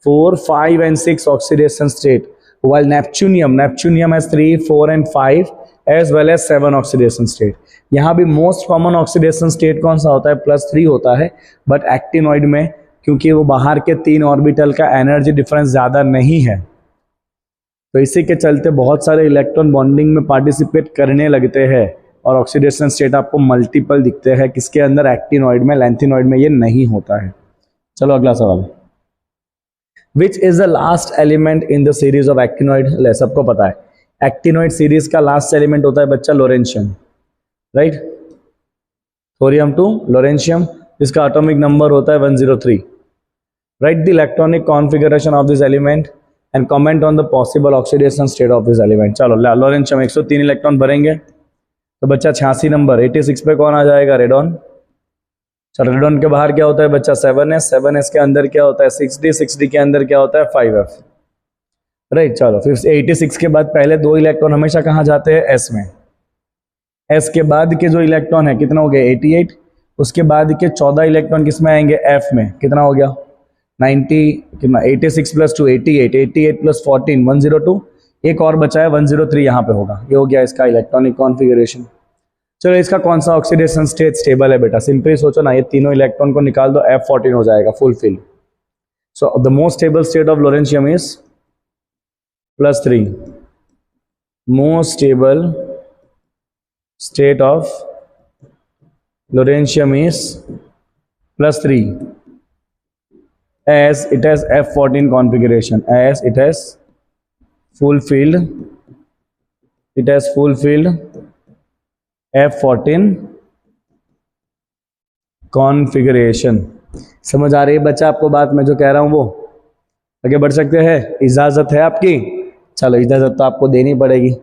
4, 5 and 6 oxidation state, while neptunium has 3, 4 and 5 as well as 7 oxidation state. यहाँ भी most common oxidation state कौन सा होता है, +3 होता है। But actinoid में क्योंकि वो बाहर के 3 ऑर्बिटल का एनर्जी डिफरेंस ज्यादा नहीं है, तो इसी के चलते बहुत सारे इलेक्ट्रॉन बॉन्डिंग में पार्टिसिपेट करने लगते हैं और ऑक्सीडेशन स्टेट आपको मल्टीपल दिखते हैं। किसके अंदर, एक्टिनॉइड में। लैंथेनॉइड में ये नहीं होता है। चलो अगला सवाल। Which is the last element in the series of actinoid? ले सबको पता है, एक्टिनॉइड सीरीज का लास्ट एलिमेंट होता है बच्चा लोरेंशियम, राइट। थोरियम टू लोरेंशियम, जिसका एटॉमिक नंबर होता है 103। Right the electronic configuration of this element and comment on the possible oxidation state of this element. चलो लोरेंशियम 103 इलेक्ट्रॉन भरेंगे, तो बच्चा 86 नंबर। 86 पे कौन आ जाएगा, रेडॉन। चलो रेडॉन के बाहर क्या होता है बच्चा, 7s, 7s के अंदर क्या होता है 6d, 6d के अंदर क्या होता है 5f, राइट। चलो फिर 86 के बाद पहले 2 इलेक्ट्रॉन हमेशा कहाँ जाते हैं, s में। s के बाद के जो इलेक्ट्रॉन है कितना हो गया, 88। उसके बाद के 14 इलेक्ट्रॉन किस में आएंगे, f में। कितना हो गया, 90, कितना 86 + 2 88, 88 + 14 102। एक और बचा है 103, यहाँ पे होगा। ये हो गया इसका इलेक्ट्रॉनिक कॉन्फ़िगरेशन। चलो इसका कौन सा ऑक्सीडेशन स्टेट स्टेबल है बेटा, सिंपली सोचो ना, ये तीनों इलेक्ट्रॉन को निकाल दो, F14 हो जाएगा full fill. So the most stable state of lawrencium is +3। Most stable state of lawrencium is +3 as it has F14 configuration, as it has fulfilled F14 configuration. समझ आ रही है बच्चा आपको बात मैं जो कह रहा हूं वो? आगे बढ़ सकते हैं, इजाजत है आपकी? चलो इजाजत तो आपको देनी पड़ेगी।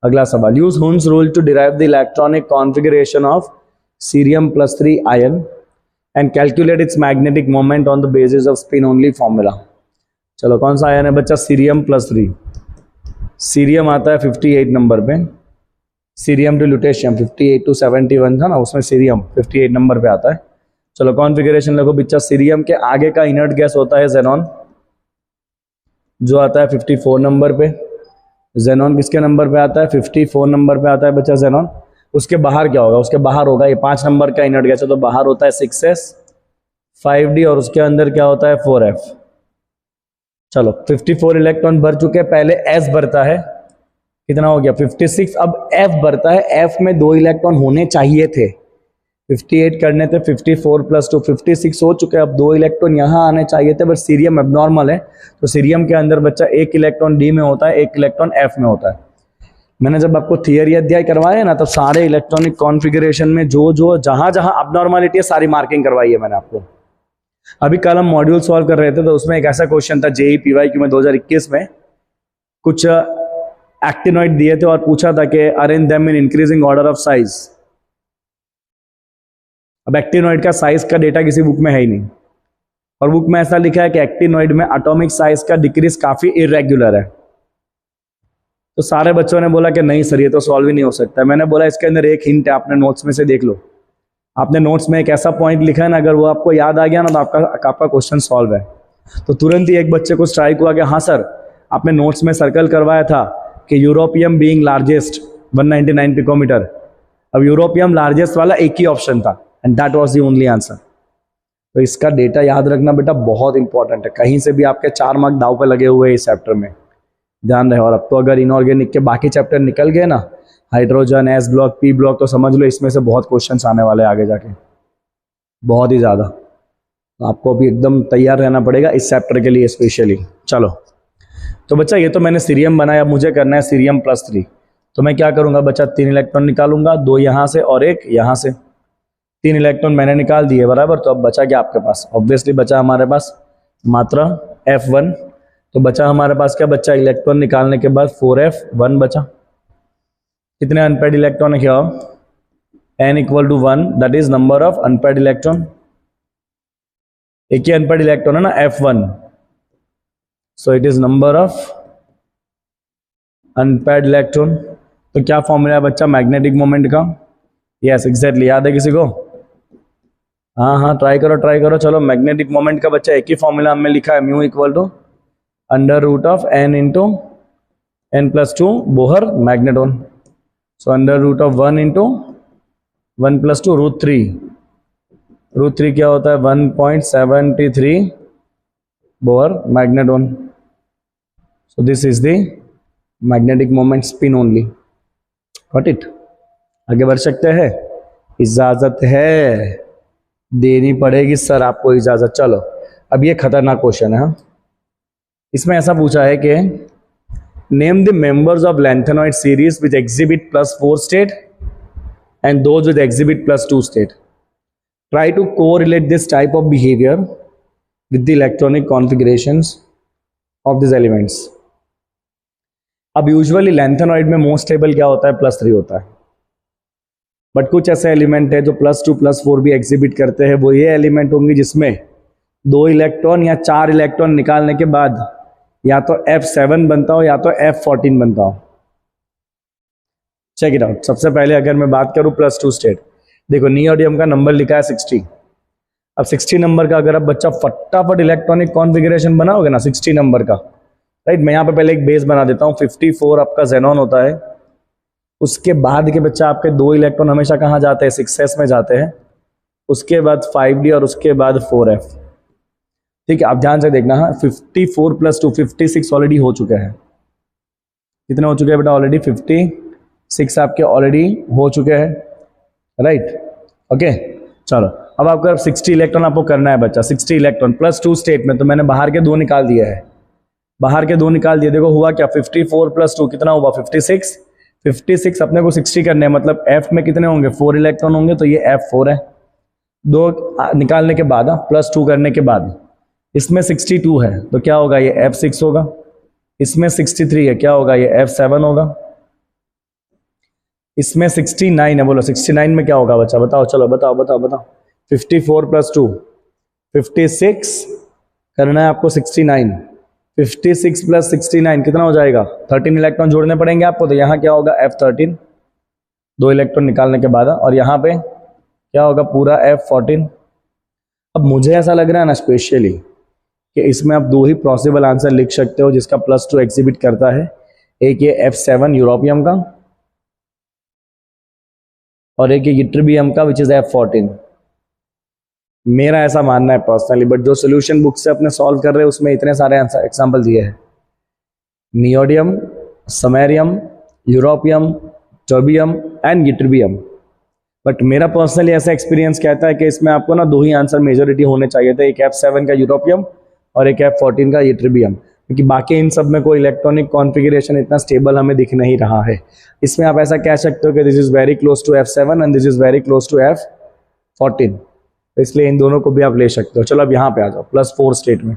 अगला सवाल, use Hund's rule to derive the electronic configuration of cerium +3 ion and calculate its magnetic moment on the basis of spin only formula. चलो कौन सा आयन है बच्चा, सीरियम +3। सीरियम आता है 58 नंबर पे, सीरियम टू ल्यूटेशियम 58 to 71 था ना, उसमें सीरियम 58 नंबर पे आता है। चलो कॉन्फ़िगरेशन देखो बच्चा, सीरियम के आगे का इनर्ट गैस होता है जेनॉन, जो आता है 54 नंबर पे। जेनॉन किसके नंबर पे आता है, 54 नंबर पे आता है बच्चा जेनॉन। उसके बाहर क्या होगा, उसके बाहर होगा, ये 5 नंबर का इनर्ट गैस है, तो बाहर होता है 6s, 5d और उसके अंदर क्या होता है 4f। चलो 54 इलेक्ट्रॉन भर चुके हैं, पहले s भरता है, कितना हो गया 56। अब f भरता है, f में 2 इलेक्ट्रॉन होने चाहिए थे, 58 करने थे, 54 + 2 56 हो चुके हैं। अब 2 इलेक्ट्रॉन यहाँ आने चाहिए थे, बट सीरियम एबनॉर्मल है, तो सीरियम के अंदर बच्चा 1 इलेक्ट्रॉन d में होता है, 1 इलेक्ट्रॉन f में होता है। मैंने जब आपको थियरी अध्याय करवाया ना, तब सारे इलेक्ट्रॉनिक कॉन्फ़िगरेशन में जो जो जहां जहां अबनॉर्मलिटी है सारी मार्किंग करवाई है मैंने आपको। अभी कल हम मॉड्यूल सॉल्व कर रहे थे, तो उसमें एक ऐसा क्वेश्चन था जेईई पीवाईक्यू में 2021 में, कुछ एक्टिनॉइड दिए थे और पूछा था कि arrange them in increasing order of size. अब एक्टिनॉइड का साइज का डेटा किसी बुक में है ही नहीं, और बुक में ऐसा लिखा है कि एक्टिनॉइड में एटॉमिक साइज का डिक्रीज काफी इरेगुलर है। तो सारे बच्चों ने बोला कि नहीं सर ये तो सॉल्व ही नहीं हो सकता। मैंने बोला इसके अंदर एक हिंट है, आपने नोट्स में से देख लो। आपने नोट्स में एक ऐसा पॉइंट लिखा है ना, अगर वो आपको याद आ गया ना, तो आपका क्वेश्चन सॉल्व है। तो तुरंत ही एक बच्चे को स्ट्राइक हुआ कि हाँ सर, आपने नोट्स में सर्कल करवाया था कि यूरोपियम बीइंग लार्जेस्ट 199 पिकोमीटर। अब यूरोपियम लार्जेस्ट वाला एक ही ऑप्शन था, and that was the only answer. तो इसका डेटा याद रखना बेटा बहुत इंपॉर्टेंट है। कहीं से भी आपके 4 मार्क दाव पे लगे हुए हैं इस चैप्टर में, ध्यान रहे। और अब तो अगर इनऑर्गेनिक के बाकी चैप्टर निकल गए ना, hydrogen, S block, P block, तो समझ लो इसमें से बहुत क्वेश्चंस आने वाले आगे जाके, बहुत ही ज़्यादा। तो आपको भी एकदम तैयार रहना पड़ेगा इस चैप्टर के लिए स्पेशली। चलो तो बच्चा ये तो मैंने सीरियम बनाया, मुझे करना है सीरियम +3। तो मैं क्या करूँगा बच्चा, 3 इलेक्ट्रॉन निकालूंगा, 2 यहाँ से और 1 यहाँ से। 3 इलेक्ट्रॉन मैंने निकाल दिए बराबर। तो अब बचा क्या आपके पास, ऑब्वियसली बचा हमारे पास मात्रा F1। तो बचा हमारे पास क्या बच्चा, इलेक्ट्रॉन निकालने के बाद 4F1 बचा। कितने अनपेड इलेक्ट्रॉन है क्या, n = 1, that is number of unpaired electron. एक ही अनपेड इलेक्ट्रॉन है ना F1, so it is number of unpaired electron. तो क्या फॉर्मूला है बच्चा मैग्नेटिक मोमेंट का, यस एग्जैक्टली, याद है किसी को? हाँ हाँ ट्राई करो। चलो मैग्नेटिक मोमेंट का बच्चा एक ही फॉर्मूला हमने लिखा है, mu = √n × n+2 Bohr magneton. So √1 × 1+2 √3। √3 क्या होता है, 1.73 Bohr magneton. So this is the magnetic moment spin only. Got it? आगे बढ़ सकते हैं? इजाजत है, देनी पड़ेगी सर आपको इजाजत। चलो अब ये खतरनाक क्वेश्चन है। इसमें ऐसा पूछा है कि name the members of lanthanoid series with exhibit +4 state and those with exhibit +2 state. Try to correlate this type of behaviour with the electronic configurations of this elements. अब यूजुअली लैंथेनॉइड में most stable क्या होता है, +3 होता है। But कुछ ऐसे element है जो +2 +4 भी एग्जिबिट करते हैं। वो ये एलिमेंट होंगे जिसमें 2 इलेक्ट्रॉन या 4 इलेक्ट्रॉन निकालने के बाद या तो F7 बनता हो या तो F14 बनता हो। Check it out. सबसे पहले अगर मैं बात करूं +2 स्टेट, देखो नियोडियम का नंबर लिखा है 60। अब 60 नंबर का अगर अब बच्चा फटाफट इलेक्ट्रॉनिक कॉन्फ़िगरेशन बनाओगे ना 60 नंबर का, राइट, मैं यहाँ पे पहले एक बेस बना देता हूँ। 54 आपका जेनॉन होता है। उसके बाद के बच्चा आपके 2 इलेक्ट्रॉन हमेशा कहाँ जाते हैं, 6s में जाते हैं। उसके बाद 5d और उसके बाद 4f। ठीक है, आप ध्यान से देखना। हाँ 54 + 2 56 ऑलरेडी हो चुके हैं। कितने हो चुके हैं बेटा ऑलरेडी, 56 आपके ऑलरेडी हो चुके हैं, राइट। ओके चलो अब आपका 60 इलेक्ट्रॉन आपको करना है बच्चा। 60 इलेक्ट्रॉन +2 स्टेट में, तो मैंने बाहर के 2 निकाल दिए हैं। बाहर के 2 निकाल दिए। देखो हुआ क्या, 54 + 2 कितना हुआ, 56। 56 अपने को 60 करने हैं, मतलब F में कितने होंगे, 4 इलेक्ट्रॉन होंगे, तो ये F4 है। 2 निकालने के बाद, +2 करने के बाद इसमें 62 है, तो क्या होगा, ये F6 होगा। इसमें 63 है, क्या होगा, ये F7 होगा। इसमें 69 है, बोलो 69 में क्या होगा बच्चा, बताओ, चलो बताओ। 54 + 2 56 करना है आपको 69। 56 + 69 कितना हो जाएगा, 13 इलेक्ट्रॉन जोड़ने पड़ेंगे आपको। तो यहाँ क्या होगा, F13 2 इलेक्ट्रॉन निकालने के बाद, और यहाँ पे क्या होगा, पूरा F14। अब मुझे ऐसा लग रहा है ना स्पेशली कि इसमें आप 2 ही पॉसिबल आंसर लिख सकते हो जिसका +2 एग्जिबिट करता है। एक ये F7 यूरोपियम का, और एक ये यूट्रिबियम का विच इज F14। मेरा ऐसा मानना है पर्सनली, बट जो सोल्यूशन बुक से अपने सॉल्व कर रहे हैं उसमें इतने सारे एग्जाम्पल दिए हैं, neodymium, samarium, europium, terbium and ytterbium. But मेरा पर्सनली ऐसा एक्सपीरियंस कहता है कि इसमें आपको ना 2 ही आंसर मेजोरिटी होने चाहिए थे, एक F7 का यूरोपियम और एक F14 का यूट्रिबियम। क्योंकि बाकी इन सब में कोई इलेक्ट्रॉनिक कॉन्फ़िगरेशन इतना स्टेबल हमें दिख नहीं रहा है। इसमें आप ऐसा कह सकते हो कि this is very close to F7 and this is very close to F14, तो इसलिए इन दोनों को भी आप ले सकते हो। चलो अब यहाँ पे आ जाओ +4 स्टेट में।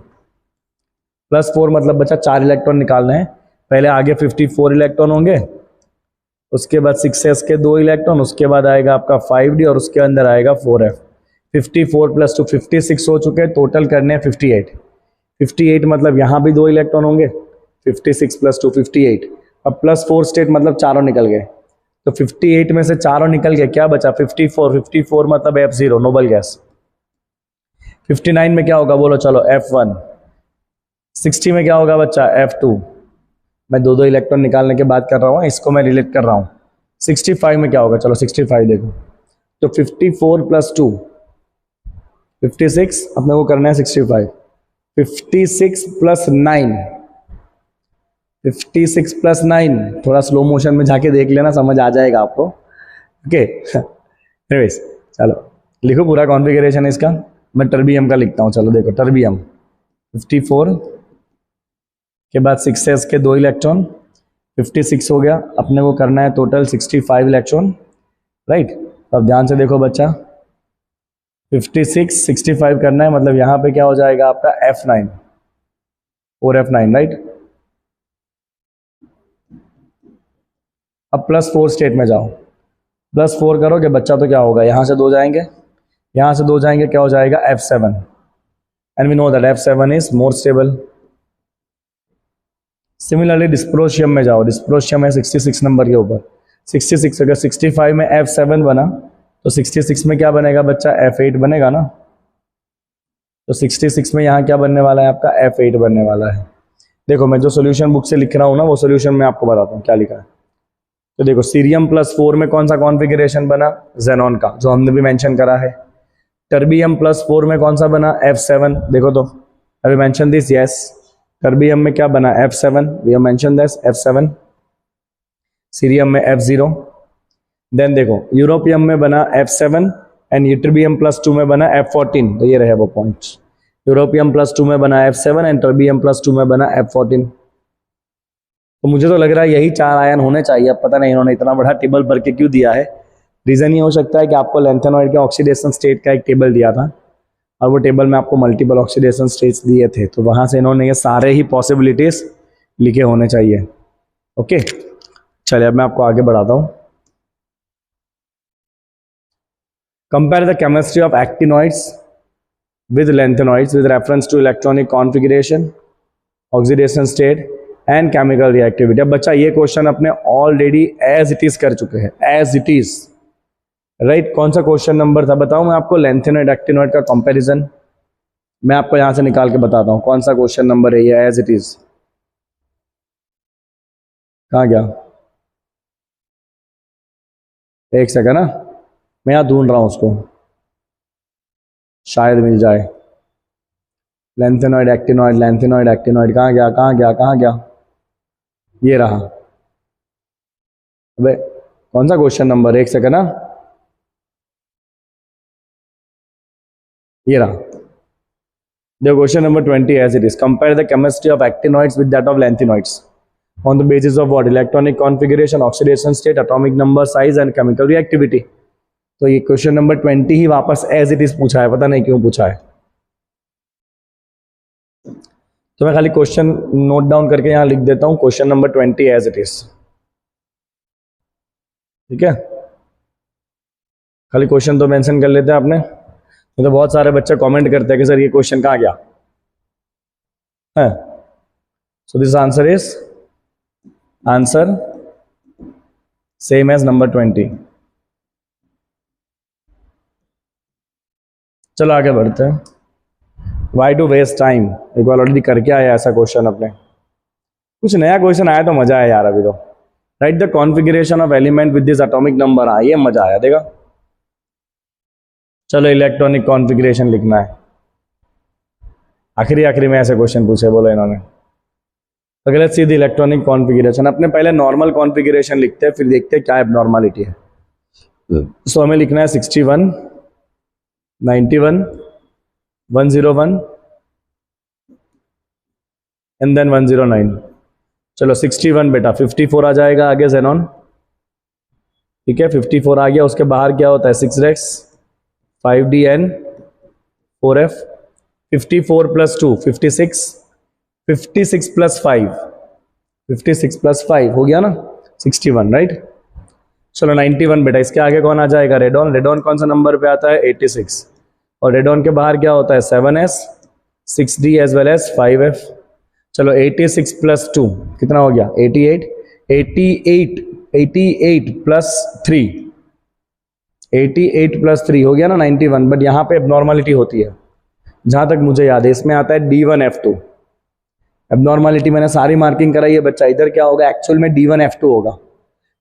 +4 मतलब बच्चा 4 इलेक्ट्रॉन निकालने हैं। पहले आगे 54 इलेक्ट्रॉन होंगे, उसके बाद 6s के 2 इलेक्ट्रॉन, उसके बाद आएगा आपका 5d और उसके अंदर आएगा 4f। 54 + 2 56 हो चुके हैं, टोटल करने हैं 58। 58 मतलब यहाँ भी 2 इलेक्ट्रॉन होंगे, 56 + 2 58। अब +4 स्टेट मतलब चारों निकल गए, तो 58 में से चारों निकल गए, क्या बचा 54। 54 मतलब F0 नोबल गैस। 59 में क्या होगा बोलो, चलो F1। 60 में क्या होगा बच्चा, F2। मैं 2 इलेक्ट्रॉन निकालने के बाद कर रहा हूँ, इसको मैं रिलेट कर रहा हूँ। 65 में क्या होगा, चलो 65 देखो, तो 54 + 2 56, अपने को करना है 65। 56 + 9, 56 + 9, थोड़ा स्लो मोशन में जाके देख लेना, समझ आ जाएगा आपको। ओके एनीवेज चलो लिखो पूरा कॉन्फ़िगरेशन इसका। मैं टर्बियम का लिखता हूँ, चलो देखो टर्बियम 54 के बाद 6s के 2 इलेक्ट्रॉन, 56 हो गया। अपने को करना है टोटल 65 इलेक्ट्रॉन, राइट। अब ध्यान से देखो बच्चा, 56 65 करना है, मतलब यहाँ पे क्या हो जाएगा आपका F9 और F9, राइट। अब +4 स्टेट में जाओ, +4 करोगे बच्चा तो क्या होगा, यहाँ से 2 जाएंगे, यहाँ से 2 जाएंगे, क्या हो जाएगा F7 and we know that F7 is more stable. Similarly dysprosium में जाओ, डिस्प्रोशियम है 66 नंबर के ऊपर। 66 अगर 65 में F7 बना तो 66 में क्या बनेगा बच्चा, F8 बनेगा ना। तो 66 में यहाँ क्या बनने वाला है आपका, F8 बनने वाला है। देखो मैं जो सोल्यूशन बुक से लिख रहा हूँ ना, वो सोल्यूशन मैं आपको बताता हूँ क्या लिखा है। तो देखो सीरियम +4 में कौन सा कॉन्फ़िगरेशन बना, जेनॉन का, जो हमने भी मेंशन करा है। टर्बियम +4 में कौन सा बना, F7, देखो तो अभी मेंशन दिस, यस। टर्बियम में क्या बना, F7, we have mention this F7। Cerium में F0। देन देखो यूरोपियम में बना F7 एंड यूट्रिबियम +2 में बना F14, तो ये रहे वो पॉइंट्स। यूरोपियम +2 में बना F7 एंड टर्बियम +2 में बना F14। तो मुझे तो लग रहा है यही 4 आयन होने चाहिए। अब पता नहीं इन्होंने इतना बड़ा टेबल भर के क्यों दिया है। रीज़न ये हो सकता है कि आपको लैंथेनॉइड के ऑक्सीडेशन स्टेट का एक टेबल दिया था और वो टेबल में आपको मल्टीपल ऑक्सीडेशन स्टेट्स दिए थे, तो वहाँ से इन्होंने ये सारे ही पॉसिबिलिटीज़ लिखे होने चाहिए। ओके चलिए अब मैं आपको आगे बढ़ाता हूँ। Compare the chemistry of actinoids with lanthanolids with reference to electronic configuration, oxidation state and chemical reactivity। अब बच्चा ये क्वेश्चन अपने ऑलरेडी एज इट इज कर चुके हैं, एज इट इज, राइट। कौन सा क्वेश्चन नंबर था बताऊं मैं आपको, लैंथेनॉइड एक्टिनॉइड का कंपैरिजन। मैं आपको यहां से निकाल के बताता हूं कौन सा क्वेश्चन नंबर है ये, एज इट इज। कहाँ गया, एक सेकंड ना, मैं यहां ढूंढ रहा हूं उसको, शायद मिल जाए। लैंथेनॉइड एक्टिनॉइड, लैंथेनॉइड एक्टिनॉइड, कहाँ गया कहाँ गया कहाँ गया, ये रहा। अबे कौन सा क्वेश्चन नंबर, एक सेकंड ना, ये रहा। देखो question number 20 as it is, compare the chemistry of actinoids with that of lanthanoids on the basis of what, electronic configuration, oxidation state, atomic number, size and chemical reactivity. तो ये question number 20 ही वापस as it is पूछा है, पता नहीं क्यों पूछा है। तो मैं खाली क्वेश्चन नोट डाउन करके यहां लिख देता हूं, question number 20 as it is, ठीक है। खाली क्वेश्चन तो मेंशन कर लेते हैं आपने, तो बहुत सारे बच्चे कमेंट करते हैं कि सर ये क्वेश्चन कहाँ गया है। So this answer is answer same as number 20। चलो आगे बढ़ते हैं। वाई टू वेस्ट टाइम, एक बार ऑलरेडी करके आया ऐसा क्वेश्चन अपने, कुछ नया क्वेश्चन आया तो मजा आया यार। अभी तो right the configuration of element with this atomic number, हाँ ये मजा आया देगा। चलो इलेक्ट्रॉनिक कॉन्फ़िगरेशन लिखना है, आखिरी में ऐसे क्वेश्चन पूछे बोलो इन्होंने। अगर let's see the electronic configuration, अपने पहले नॉर्मल कॉन्फ़िगरेशन लिखते हैं, फिर देखते हैं क्या एबनॉर्मलिटी है। सो हमें लिखना है 61 91 101 एंड देन 109। चलो 61 बेटा, 54 आ जाएगा आगे जेनॉन, ठीक है 54 आ गया। उसके बाहर क्या होता है 6x 5d n 4f, 54 plus 2 56, 56 plus 5 56 plus 5 हो गया ना 61, राइट। चलो 91 बेटा, इसके आगे कौन आ जाएगा रेडॉन। रेडॉन कौन सा नंबर पे आता है 86, और रेडॉन के बाहर क्या होता है 7s 6d as well as 5f। चलो 86 प्लस 2 कितना हो गया 88, 88 88 प्लस 3 88 प्लस 3 हो गया ना 91। बट यहाँ पे एबनॉर्मलिटी होती है, जहाँ तक मुझे याद है इसमें आता है D1F2। एबनॉर्मलिटी मैंने सारी मार्किंग कराई है बच्चा, इधर क्या होगा एक्चुअल में D1F2 होगा।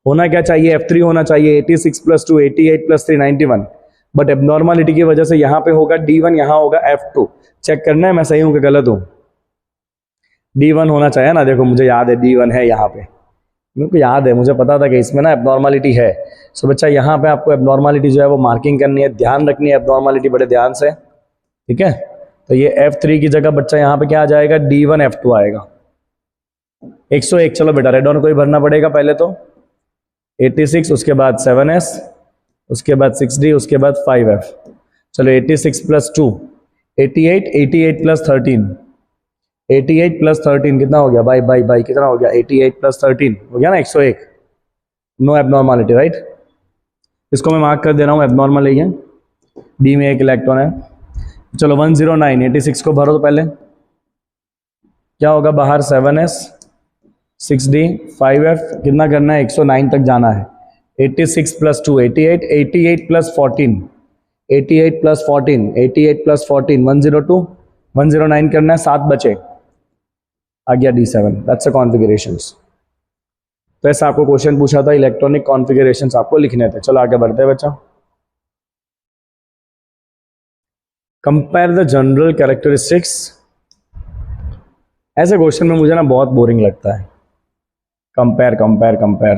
होना क्या चाहिए F3 होना चाहिए, 86 प्लस 2 88 प्लस 3 91, बट एबनॉर्मलिटी की वजह से यहाँ पे होगा D1, यहाँ होगा F2। चेक करना है मैं सही हूँ कि गलत हूँ। D1 होना चाहिए ना, देखो मुझे याद है D1 है यहाँ पे, मेरे को याद है, मुझे पता था कि इसमें ना एबनॉर्मलिटी है। सो बच्चा यहाँ पे आपको एबनॉर्मलिटी जो है वो मार्किंग करनी है, ध्यान रखनी है एबनॉर्मलिटी बड़े ध्यान से, ठीक है। तो ये F3 की जगह बच्चा यहाँ पे क्या आ जाएगा D1F2 आएगा। 101 चलो बेटा रेडॉन को ही भरना पड़ेगा पहले तो 86, उसके बाद 7s, उसके बाद 6d, उसके बाद 5f। चलो 86 प्लस 2 88, 88 प्लस 13 88 प्लस 13 कितना हो गया बाई कितना हो गया 88 प्लस 13 हो गया ना 101। नो एबनॉर्मलिटी राइट, इसको मैं मार्क कर दे रहा हूँ एबनॉर्मल ही है, डी में एक इलेक्ट्रॉन है। चलो 109 86 को भरो तो पहले क्या होगा बाहर 7s 6d 5f, कितना करना है 109 तक जाना है। 86 प्लस 2 88, 88 प्लस 14 88 प्लस 14 88 प्लस 14 102 109 करना है, 7 बचे आ गया D7। That's a configurations. तो ऐसा आपको क्वेश्चन पूछा था, इलेक्ट्रॉनिक कॉन्फ़िगरेशंस आपको लिखने थे। चलो आगे बढ़ते हैं बच्चा। Compare the general characteristics. ऐसे क्वेश्चन में मुझे ना बहुत बोरिंग लगता है, कंपेयर कंपेयर कंपेयर।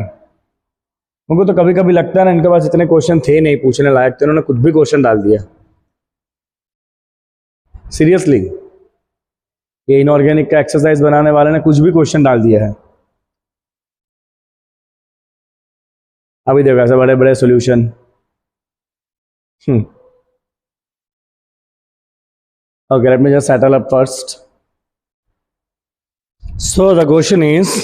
उनको तो कभी कभी लगता है ना इनके पास इतने क्वेश्चन थे नहीं पूछने लायक, तो इन्होंने कुछ भी क्वेश्चन डाल दिया। सीरियसली, ये इनऑर्गेनिक का एक्सरसाइज बनाने वाले ने कुछ भी क्वेश्चन डाल दिया है। अभी देखो ऐसे बड़े बड़े solution. Okay, let me just settle up first. So the question is,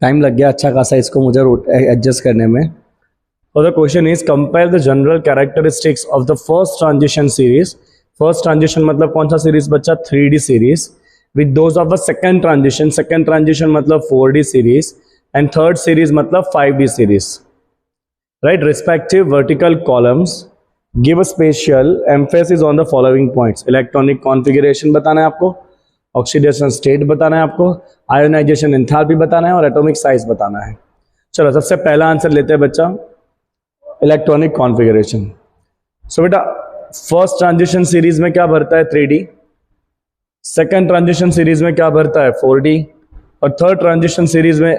time लग गया अच्छा खासा इसको मुझे एडजस्ट करने में। और the question is compare the general characteristics of the first transition series. First transition मतलब कौन सा सीरीज बच्चा 3D series, with those of the second transition. Second transition मतलब 4D series, and third series मतलब 5D series, right. Respective vertical columns give a special emphasis on the following points. Electronic configuration बताना है आपको, oxidation state बताना है आपको, ionisation enthalpy बताना है, और एटॉमिक साइज बताना है। चलो सबसे पहला आंसर लेते हैं बच्चा, इलेक्ट्रॉनिक कॉन्फ़िगरेशन। सो बेटा फर्स्ट ट्रांजिशन सीरीज में क्या भरता है 3D, सेकंड ट्रांजिशन सीरीज में क्या भरता है 4D, और थर्ड ट्रांजिशन सीरीज में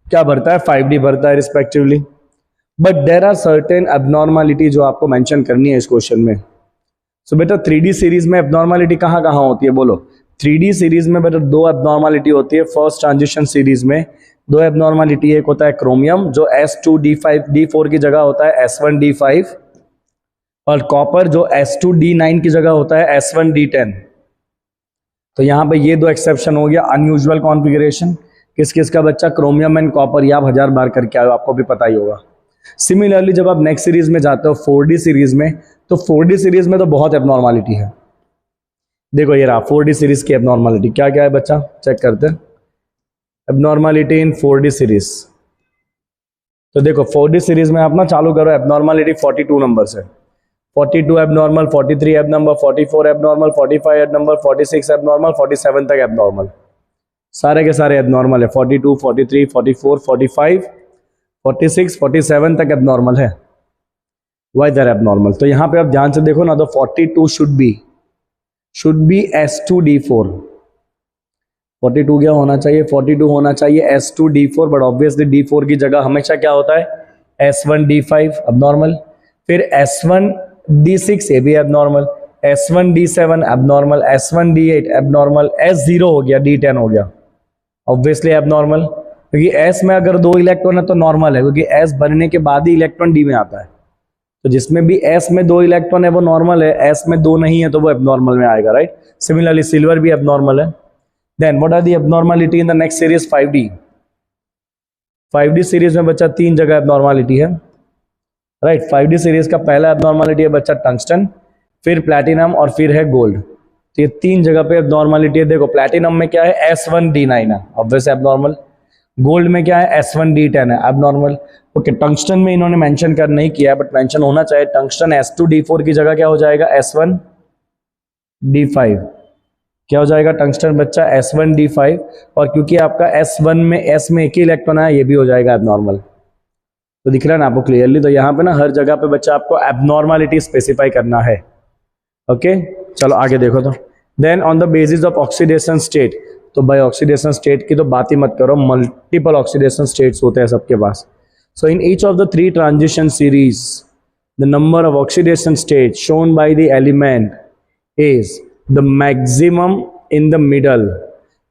क्या भरता है 5D भरता है respectively. But there are certain abnormality जो आपको मेंशन करनी है इस क्वेश्चन में। सो बेटा 3D सीरीज में एबनॉर्मलिटी कहाँ कहाँ होती है बोलो। 3D सीरीज में बेटा 2 एबनॉर्मलिटी होती है फर्स्ट ट्रांजिशन सीरीज में। 2 एबनॉर्मलिटी, एक होता है क्रोमियम जो S2D5 D4 की जगह होता है S1D5, और कॉपर जो S2D9 की जगह होता है S1D10। तो यहाँ पे ये 2 एक्सेप्शन हो गया अनयूजुअल कॉन्फ़िगरेशन। किस किस का बच्चा, क्रोमियम एंड कॉपर, ये आप 1000 बार करके आए, आपको भी पता ही होगा। सिमिलरली जब आप नेक्स्ट सीरीज में जाते हो 4D सीरीज में, तो 4D सीरीज में तो बहुत एबनॉर्मलिटी है। देखो ये रहा 4D सीरीज की एबनॉर्मलिटी, क्या क्या है बच्चा चेक करते हैं। एबनॉर्मलिटी इन 4D सीरीज, तो देखो 4D सीरीज में आप ना चालू करो एबनॉर्मलिटी 42 नंबर से। 42 abnormal, 43 abnormal, 44 abnormal, 45 abnormal, 46 abnormal, 47 तक एबनॉर्मल, सारे के सारे एबनॉर्मल है। 42 43 44 45 46 47 तक एबनॉर्मल है। वाई दर एबनॉर्मल, तो यहाँ पे आप ध्यान से देखो ना, तो 42 शुड बी S2D4। 42 क्या होना चाहिए, 42 होना चाहिए S2D4, बट ऑब्वियसली D4 की जगह हमेशा क्या होता है S1D5 एबनॉर्मल, फिर S1D6 ये भी abnormal, S1D7 abnormal, S1D8 abnormal, S0 हो गया, D10 हो गया, ऑब्वियसली एबनॉर्मल, क्योंकि S में अगर 2 इलेक्ट्रॉन है तो नॉर्मल है, क्योंकि S बनने के बाद ही इलेक्ट्रॉन D में आता है। तो जिसमें भी S में 2 इलेक्ट्रॉन है वो नॉर्मल है, S में 2 नहीं है तो वो एबनॉर्मल में आएगा, राइट। सिमिलरली सिल्वर भी एबनॉर्मल है। Then what are the abnormality in the next series 5D। 5D series में बच्चा 3 जगह एबनॉर्मलिटी है, राइट। 5D सीरीज का पहला एबनॉर्मलिटी है बच्चा टंगस्टन, फिर प्लैटिनम और फिर है गोल्ड। तो ये 3 जगह पे एबनॉर्मलिटी है। देखो प्लैटिनम में क्या है, S1D9 है, ऑब्वियस एबनॉर्मल। गोल्ड में क्या है, S1D10 है, एबनॉर्मल। ओके, टंगस्टन में इन्होंने मेंशन कर नहीं किया है, बट मेंशन होना चाहिए। टंगस्टन S2D4 की जगह क्या हो जाएगा, S1D5। क्या हो जाएगा टंगस्टन बच्चा, S1D5। और क्योंकि आपका S1 में S में एक ही इलेक्ट्रॉन है, ये भी हो जाएगा एबनॉर्मल। तो दिख रहा है ना आपको क्लियरली। तो यहाँ पे ना हर जगह पे बच्चा आपको एबनॉर्मलिटी स्पेसिफाई करना है। ओके, चलो आगे देखो। तो then on the basis of oxidation state, तो भाई ऑक्सीडेशन स्टेट की तो बात ही मत करो, मल्टीपल ऑक्सीडेशन स्टेट्स होते हैं सबके पास। So in each of the 3 transition series the number of oxidation state shown by the element is the maximum in the middle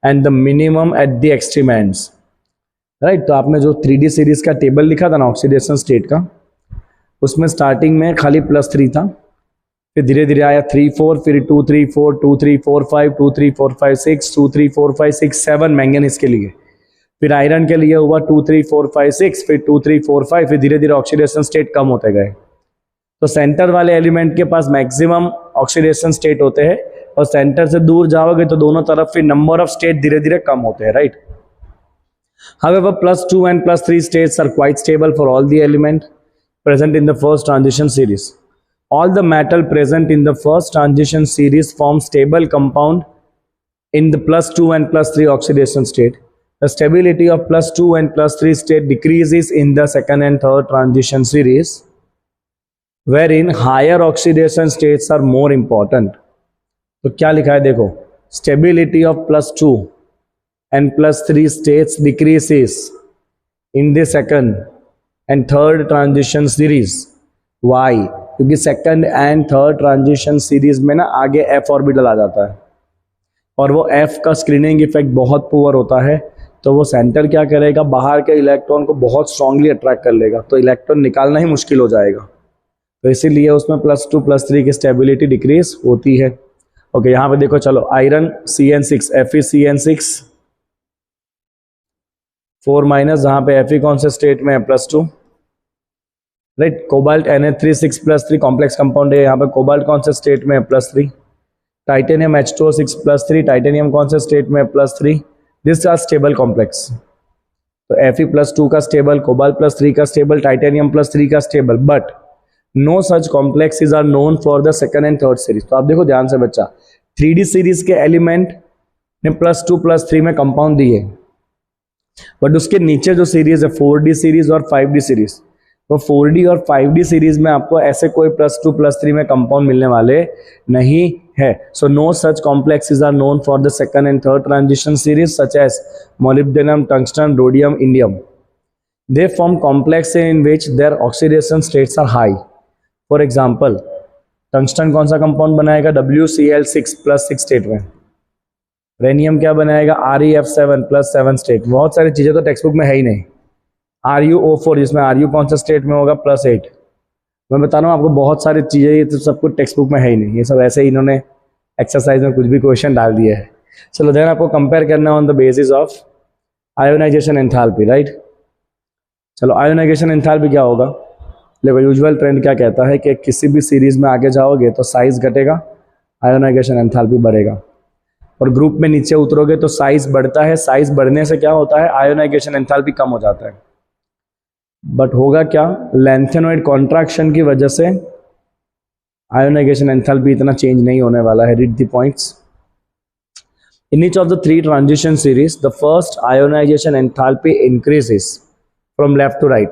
and the minimum at the extreme ends, right. तो आपने जो 3D series का table लिखा था ना oxidation state का, उसमें starting में खाली +3 था, फिर धीरे धीरे आया 3 4, फिर 2 3 4 2 3 4 5 2 3 4 5 6 2 3 4 5 6 7 मैंगनीज के लिए, फिर आयरन के लिए हुआ 2 3 4 5 6, फिर 2 3 4 5, फिर धीरे धीरे ऑक्सीडेशन स्टेट कम होते गए। तो सेंटर वाले एलिमेंट के पास मैक्सिमम ऑक्सीडेशन स्टेट होते हैं, और सेंटर से दूर जाओगे तो दोनों तरफ फिर नंबर ऑफ स्टेट धीरे धीरे कम होते हैं, right. However, +2 and +3 states are quite stable for all the element present in the first transition series. All the metal present in the first transition series form stable compound in the +2 and +3 oxidation state. The stability of +2 and +3 state decreases in the second and third transition series, wherein higher oxidation states are more important. तो क्या लिखा है देखो, stability of +2 and +3 states decreases in the second and third transition series. Why? क्योंकि second and third transition series में ना आगे F orbital आ जाता है, और वो F का स्क्रीनिंग इफेक्ट बहुत पुअर होता है। तो वो सेंटर क्या करेगा, बाहर के इलेक्ट्रॉन को बहुत स्ट्रांगली अट्रैक्ट कर लेगा, तो इलेक्ट्रॉन निकालना ही मुश्किल हो जाएगा। तो इसीलिए उसमें +2 +3 की स्टेबिलिटी डिक्रीज होती है। ओके, यहाँ पे देखो, चलो आयरन CN6 FeCN6 4-, जहाँ पे Fe कौन से स्टेट में है, +2, right. Cobalt Na3 6+3 complex compound है, यहाँ पे कोबाल्ट कौन से स्टेट में है, +3। टाइटेनियम H2O 6+3, टाइटेनियम कौन से स्टेट में है, +3। This are stable complex. तो Fe +2 का स्टेबल, कोबाल्ट +3 का स्टेबल, टाइटेनियम +3 का stable, but no such complexes are known for the second and third series. तो आप देखो ध्यान से बच्चा, 3D सीरीज के एलिमेंट ने +2 +3 में कंपाउंड दिए, बट उसके नीचे जो सीरीज है 4D सीरीज और 5D सीरीज, तो 4D और 5D सीरीज में आपको ऐसे कोई +2 +3 में कंपाउंड मिलने वाले नहीं है। So no such complexes are known for the second and third transition series such as molybdenum, tungsten, rhodium, indium. They form complex in which their oxidation states are high. For example, tungsten कौन सा compound बनाएगा, WCl6 +6 state में। Rhenium क्या बनाएगा, ReF7 +7 state. बहुत सारी चीज़ें तो टेक्स्ट बुक में है ही नहीं। RuO4, जिसमें Ru कौन सा स्टेट में होगा, +8। मैं बता रहा हूँ आपको, बहुत सारी चीज़ें ये तो सब कुछ टेक्स्ट बुक में है ही नहीं, ये सब ऐसे ही इन्होंने एक्सरसाइज में कुछ भी क्वेश्चन डाल दिया है। चलो देन आपको कंपेयर करना on the basis of ionisation enthalpy, right. चलो आयोनाइजेशन एंथैल्पी क्या होगा, देखो यूजुअल ट्रेंड क्या कहता है कि किसी भी सीरीज में आगे जाओगे तो साइज घटेगा, आयोनाइजेशन एंथैल्पी बढ़ेगा, और ग्रुप में नीचे उतरोगे तो साइज बढ़ता है। साइज बढ़ने से क्या होता है, आयोनाइजेशन एंथैल्पी कम हो जाता है। बट होगा क्या, लैंथेनॉइड कॉन्ट्रैक्शन की वजह से आयोनाइजेशन एंथैल्पी इतना चेंज नहीं होने वाला है। Read the points. In each of the 3 transition series the first ionisation enthalpy increases from left to right,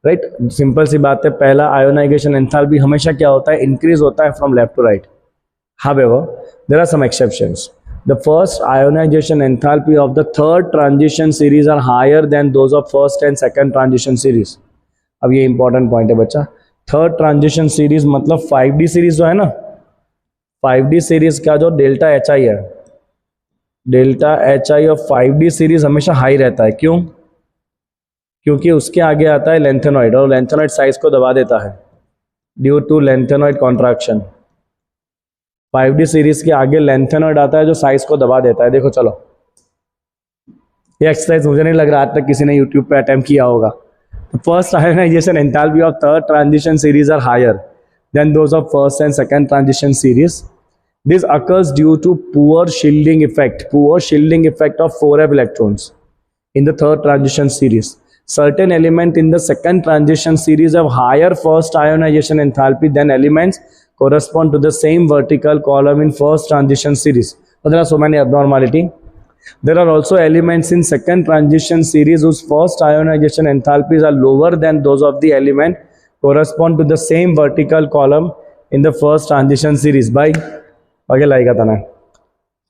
right. Simple सी बात है, पहला आयोनाइजेशन एंथैल्पी हमेशा क्या होता है, इंक्रीज होता है from left to right. However, there are some exceptions. The first ionization enthalpy of the third transition series are higher than those of first and second transition series. अब ये important point है बच्चा, third transition series मतलब 5D series जो है ना, 5D series का जो डेल्टा एच आई है, delta H I of 5D series हमेशा हाई रहता है। क्यों? क्योंकि उसके आगे आता है लेंथेनॉइड और लेंथेनॉइड साइज को दबा देता है due to lanthanoid contraction. 5D series के आगे लेंथेनॉइड आता है जो साइज को दबा देता है। देखो चलो, ये एक्सरसाइज मुझे नहीं लग रहा आज तक किसी ने यूट्यूब पे अटेम्प्ट किया होगा। First ionisation enthalpy of third transition series are higher than those of first and second transition series. This occurs due to poor shielding effect of 4f electrons in the third transition series. Certain elements in the second transition series have higher first ionization enthalpy than elements correspond to the same vertical column in first transition series. But there are so many abnormality. There are also elements in second transition series whose first ionization enthalpies are lower than those of the element correspond to the same vertical column in the first transition series. By वगैरह लाएगा था ना,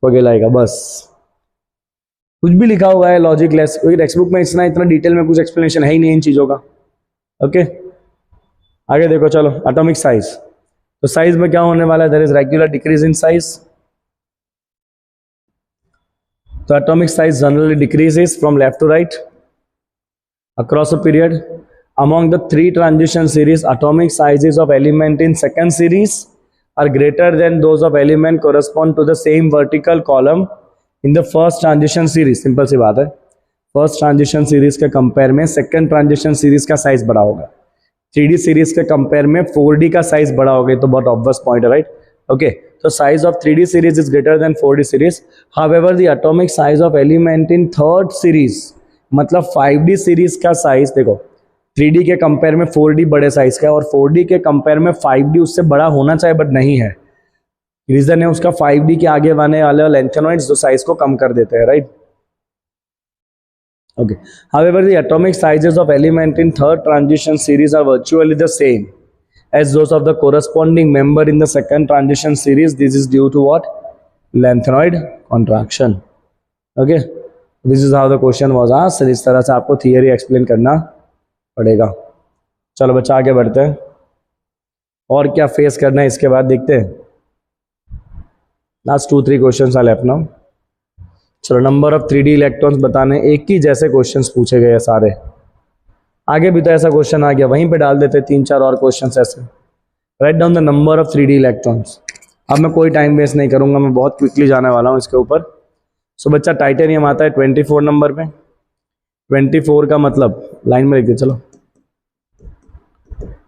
वगैरह लाएगा बस। कुछ भी लिखा हुआ है लॉजिक लेस, क्योंकि टेक्स्ट बुक में इतना डिटेल में कुछ एक्सप्लेनेशन है ही नहीं इन चीज़ों का। ओके, आगे देखो चलो। एटॉमिक साइज, तो साइज में क्या होने वाला है? There is regular decrease in size. तो atomic size generally decreases from left to right across a period. Among the 3 transition series, atomic sizes of element in second series are greater than those of element correspond to the same vertical column in the first transition series. सिंपल सी बात है, first transition series के compare में second transition series का size बड़ा होगा। 3D series के कंपेयर में 4D का साइज बड़ा होगा। तो बहुत ऑब्वियस पॉइंट है, राइट? ओके, तो size of 3D series is greater than 4D series. However the atomic size of element in third series, मतलब 5D सीरीज का साइज देखो 3D के कंपेयर में 4D बड़े साइज का है और 4D के कंपेयर में 5D उससे बड़ा होना चाहिए बट नहीं है। रीजन है उसका 5D के आगे आने वाले लेंथेनॉइड्स जो साइज को कम कर देते हैं, right? Okay, however the atomic sizes of element in third transition series are virtually the same as those of the corresponding member in the second transition series. This is due to what? Lanthanoid contraction. Okay, this is how the question was asked. इस तरह से आपको theory explain करना पड़ेगा। चलो बच्चा आगे बढ़ते हैं, और क्या फेस करना है इसके बाद देखते हैं। लास्ट 2-3 क्वेश्चंस आ लेफ्ट नाउ। चलो, नंबर ऑफ 3D इलेक्ट्रॉन्स बताने, एक ही जैसे क्वेश्चंस पूछे गए सारे। आगे भी तो ऐसा क्वेश्चन आ गया, वहीं पे डाल देते 3-4 और क्वेश्चंस ऐसे। Write down the number of 3D electrons. अब मैं कोई टाइम वेस्ट नहीं करूंगा, मैं बहुत क्विकली जाने वाला हूँ इसके ऊपर। सो बच्चा, टाइटेनियम आता है 24 नंबर पे। 24 का मतलब लाइन में लिख दे चलो।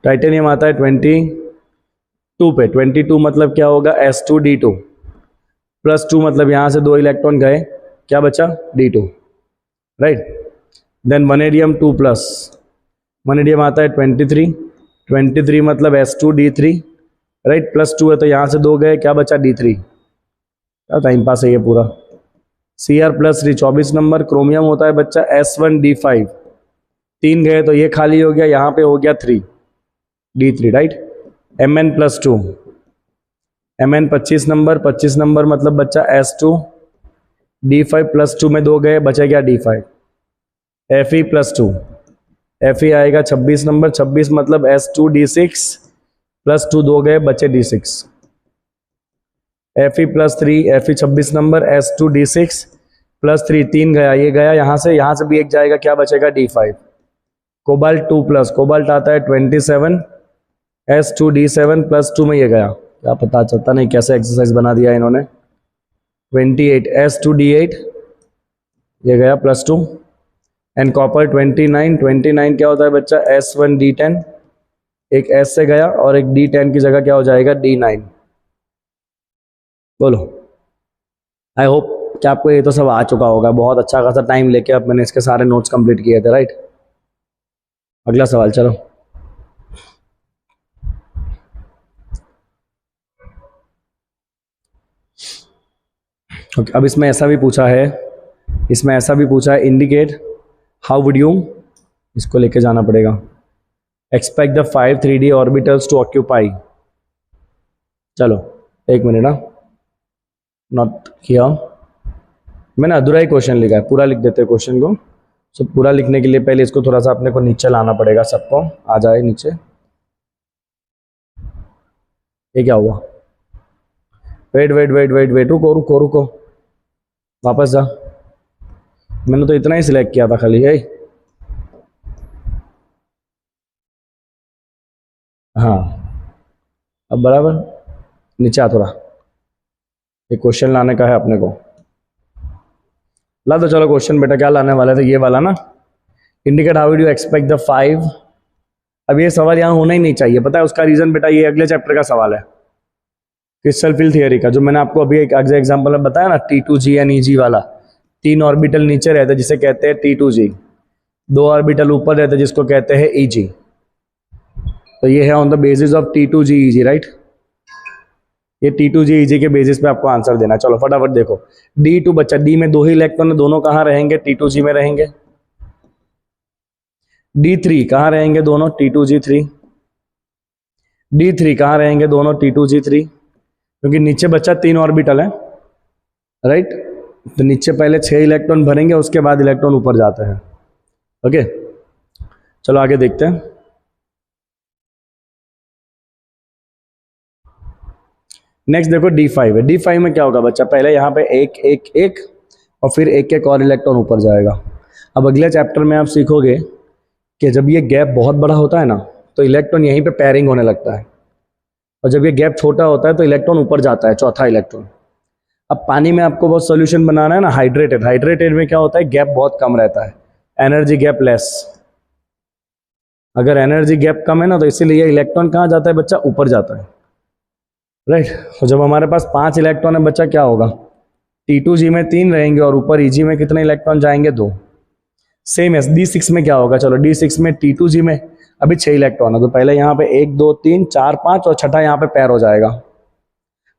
टाइटेनियम आता है 22 पे। 22 मतलब क्या होगा? S2D2 प्लस 2 मतलब यहां से 2 इलेक्ट्रॉन गए, क्या बचा? D2, right? Then vanadium 2 plus, vanadium आता है 23 मतलब S2D3, राइट? प्लस 2 है तो यहां से 2 गए, क्या बचा? D3। क्या टाइम पास है ये पूरा। Cr plus 3 24 number. क्रोमियम होता है बच्चा S1D5, 3 गए तो ये खाली हो गया, यहाँ पे हो गया 3 D3, right? Mn plus 2, Mn 25 number मतलब बच्चा S2D5 प्लस 2 में 2 गए, बचा गया D5। Fe प्लस 2, Fe आएगा 26 नंबर, 26 मतलब S2D6 प्लस 2 2 गए, बचे D6। Fe plus 3, Fe 26 number, S2D6 plus 3 3 गया, ये गया यहाँ से भी एक जाएगा, क्या बचेगा? D5। कोबाल्ट 2 प्लस, कोबाल्ट आता है 27, S2D7 प्लस 2 में ये गया, क्या पता चलता नहीं कैसे एक्सरसाइज बना दिया इन्होंने। 28 S2D8 ये गया प्लस 2 एंड कॉपर 29 क्या होता है बच्चा? S1D10, एक S से गया और एक D10 की जगह क्या हो जाएगा? D9। बोलो, आई होप कि आपको ये तो सब आ चुका होगा। बहुत अच्छा खासा टाइम लेके अब मैंने इसके सारे नोट्स कंप्लीट किए थे, राइट? अगला सवाल चलो। ओके, अब इसमें ऐसा भी पूछा है, इंडिकेट हाउ वुड यू, इसको लेके जाना पड़ेगा। Expect the 5 3D orbitals to occupy. चलो एक मिनट ना, नॉट किया मैंने, अधूरा ही क्वेश्चन लिखा है, पूरा लिख देते हैं क्वेश्चन को। सो पूरा लिखने के लिए पहले इसको थोड़ा सा अपने को नीचे लाना पड़ेगा, सबको आ जाए नीचे। ये क्या हुआ? Wait wait wait wait wait, रुको रुको रुको, वापस जा। मैंने तो इतना ही सिलेक्ट किया था खाली है। हाँ अब बराबर, नीचे आ थोड़ा, एक क्वेश्चन लाने का है अपने को। ला तो चलो क्वेश्चन बेटा, क्या लाने वाले थे, ये वाला ना, indicate how do expect the 5। अब ये सवाल यहाँ होना ही नहीं चाहिए, पता है उसका रीजन बेटा, ये अगले चैप्टर का सवाल है, क्रिस्टल फील्ड थियरी का, जो मैंने आपको अभी एक एग्जाम्पल में बताया ना, T2G एंड EG वाला। 3 ऑर्बिटल नीचे रहते हैं जिसे कहते हैं T2G, 2 ऑर्बिटल ऊपर रहते हैं जिसको कहते हैं EG। तो ये है on the basis of T2G EG, right. ये T2G EG के बेसिस पे आपको आंसर देना है। चलो फटाफट देखो, D2 बच्चा, D में 2 ही इलेक्ट्रॉन है, दोनों कहाँ रहेंगे, T2G में रहेंगे। D3 कहाँ रहेंगे, दोनों T2G3। D3 कहाँ रहेंगे, दोनों T2G3, क्योंकि नीचे बच्चा 3 ऑर्बिटल है, राइट। तो नीचे पहले 6 इलेक्ट्रॉन भरेंगे, उसके बाद इलेक्ट्रॉन ऊपर जाते हैं। ओके चलो आगे देखते हैं। नेक्स्ट देखो D5 है। D5 में क्या होगा बच्चा, पहले यहाँ पे एक एक एक और फिर एक एक और इलेक्ट्रॉन ऊपर जाएगा। अब अगले चैप्टर में आप सीखोगे कि जब ये गैप बहुत बड़ा होता है ना, तो इलेक्ट्रॉन यहीं पे पैरिंग होने लगता है, और जब ये गैप छोटा होता है तो इलेक्ट्रॉन ऊपर जाता है, चौथा इलेक्ट्रॉन। अब पानी में आपको बहुत सोल्यूशन बनाना है ना, हाइड्रेटेड। हाइड्रेटेड में क्या होता है, गैप बहुत कम रहता है, एनर्जी गैप लेस। अगर एनर्जी गैप कम है ना, तो इसीलिए इलेक्ट्रॉन कहाँ जाता है बच्चा, ऊपर जाता है, राइट। तो जब हमारे पास 5 इलेक्ट्रॉन है बच्चा, क्या होगा, T2G में 3 रहेंगे और ऊपर EG में कितने इलेक्ट्रॉन जाएंगे, 2। सेम है D6 में क्या होगा, चलो D6 में T2G में अभी 6 इलेक्ट्रॉन है, तो पहले यहाँ पे 1 2 3 4 5 और छठा यहाँ पे पैर हो जाएगा,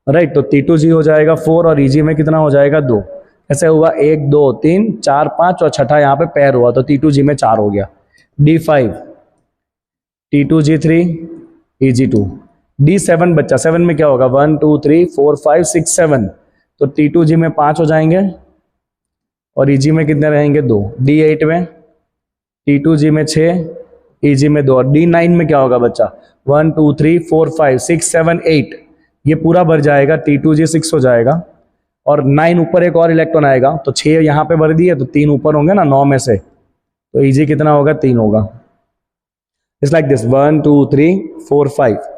राइट। तो T2G हो जाएगा 4 और EG में कितना हो जाएगा, 2। ऐसे हुआ 1 2 3 4 5 और छठा यहाँ पे पैर हुआ, तो T2G में 4 हो गया। D5 T2G3 EG2। D7 बच्चा, 7 में क्या होगा, 1 2 3 4 5 6 7, तो T2G में 5 हो जाएंगे और EG में कितने रहेंगे, 2। D8 में T2G में 6 EG में 2, और D9 में क्या होगा बच्चा, 1 2 3 4 5 6 7 8, ये पूरा भर जाएगा, T2G 6 हो जाएगा, और 9 ऊपर एक और इलेक्ट्रॉन आएगा, तो 6 यहाँ पे भर दिए तो 3 ऊपर होंगे ना 9 में से, तो EG कितना होगा, 3 होगा। It's like this 1 2 3 4 5,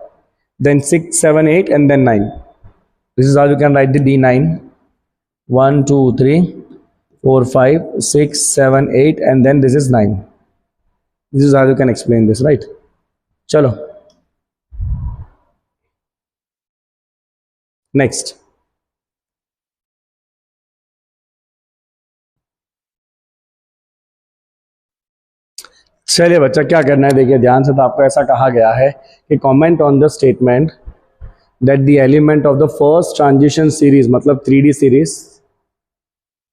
then 6 7 8 and then 9. This is how you can write the D9, 1 2 3 4 5 6 7 8 and then this is 9. This is how you can explain this, right? चलो नेक्स्ट। चलिए बच्चा क्या करना है, देखिए ध्यान से, तो आपको ऐसा कहा गया है कि comment on the statement that the element of the first transition series, मतलब 3D series,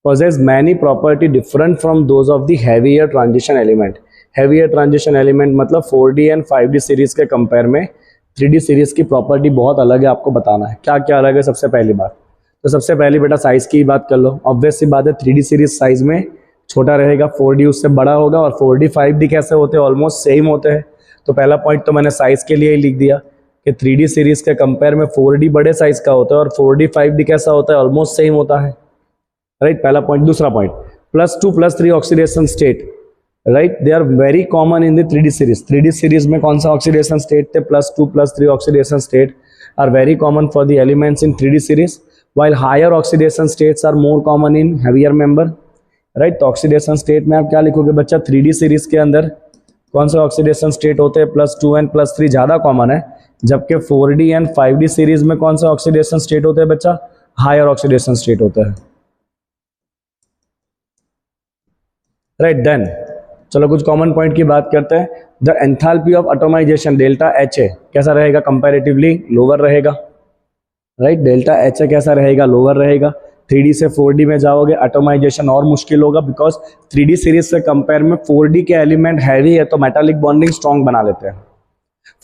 possess many property different from those of the heavier transition element. heavier transition element मतलब 4D एंड 5D सीरीज के compare में 3D series की property बहुत अलग है, आपको बताना है क्या क्या अलग है। सबसे पहली बात, तो सबसे पहली बेटा साइज की बात कर लो। ऑब्वियस सी बात है, 3D सीरीज साइज में छोटा रहेगा, 4D उससे बड़ा होगा, और 4D 5D कैसे होते हैं, ऑलमोस्ट सेम होते हैं। तो पहला पॉइंट तो मैंने साइज के लिए ही लिख दिया कि 3D सीरीज के कंपेयर में 4D बड़े साइज का होता है और 4D 5D कैसा होता है, ऑलमोस्ट सेम होता है, राइट। पहला पॉइंट। दूसरा point, +2 +3 oxidation state, right, they are very common in the 3D series. 3D series में कौन सा ऑक्सीडेशन स्टेट थे, +2 +3 oxidation state are very common for the elements in 3D series, while higher oxidation states are more common in heavier member, right। तो oxidation state में आप क्या लिखोगे बच्चा, 3D सीरीज के अंदर कौन से ऑक्सीडेशन स्टेट होते हैं, +2 एंड +3 ज़्यादा कॉमन है, जबकि 4D एंड 5D सीरीज में कौन से ऑक्सीडेशन स्टेट होते हैं बच्चा, हायर ऑक्सीडेशन स्टेट होते हैं, राइट। देन चलो कुछ कॉमन पॉइंट की बात करते हैं। द एंथैल्पी ऑफ एटॉमाइजेशन ΔHA कैसा रहेगा, कंपैरेटिवली लोअर रहेगा, राइट। ΔHA कैसा रहेगा, लोअर रहेगा। 3D से 4D में जाओगे, एटॉमाइजेशन और मुश्किल होगा, बिकॉज 3D सीरीज से कंपेयर में 4D के एलिमेंट हैवी है तो मेटालिक बॉन्डिंग स्ट्रॉन्ग बना लेते हैं।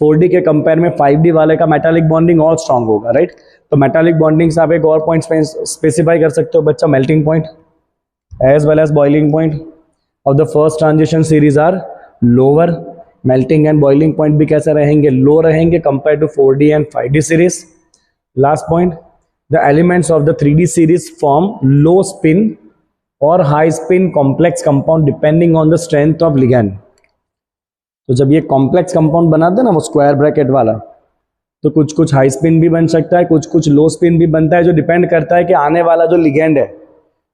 4D के कंपेयर में 5D वाले का मेटालिक बॉन्डिंग और स्ट्रॉन्ग होगा, राइट। तो मेटालिक बॉन्डिंग से आप एक और पॉइंट स्पेसिफाई कर सकते हो बच्चा, melting point as well as boiling point of the first transition series are lower. Melting and boiling point भी कैसे रहेंगे, लो रहेंगे compare to 4D and 5D series. Last point, the elements of the 3D series form low spin और high spin complex compound depending on the strength of ligand. तो जब ये complex compound बनाते हैं ना वो स्क्वायर ब्रैकेट वाला, तो कुछ कुछ हाई स्पिन भी बन सकता है, कुछ कुछ लो स्पिन भी बनता है, जो डिपेंड करता है कि आने वाला जो लिगैंड है,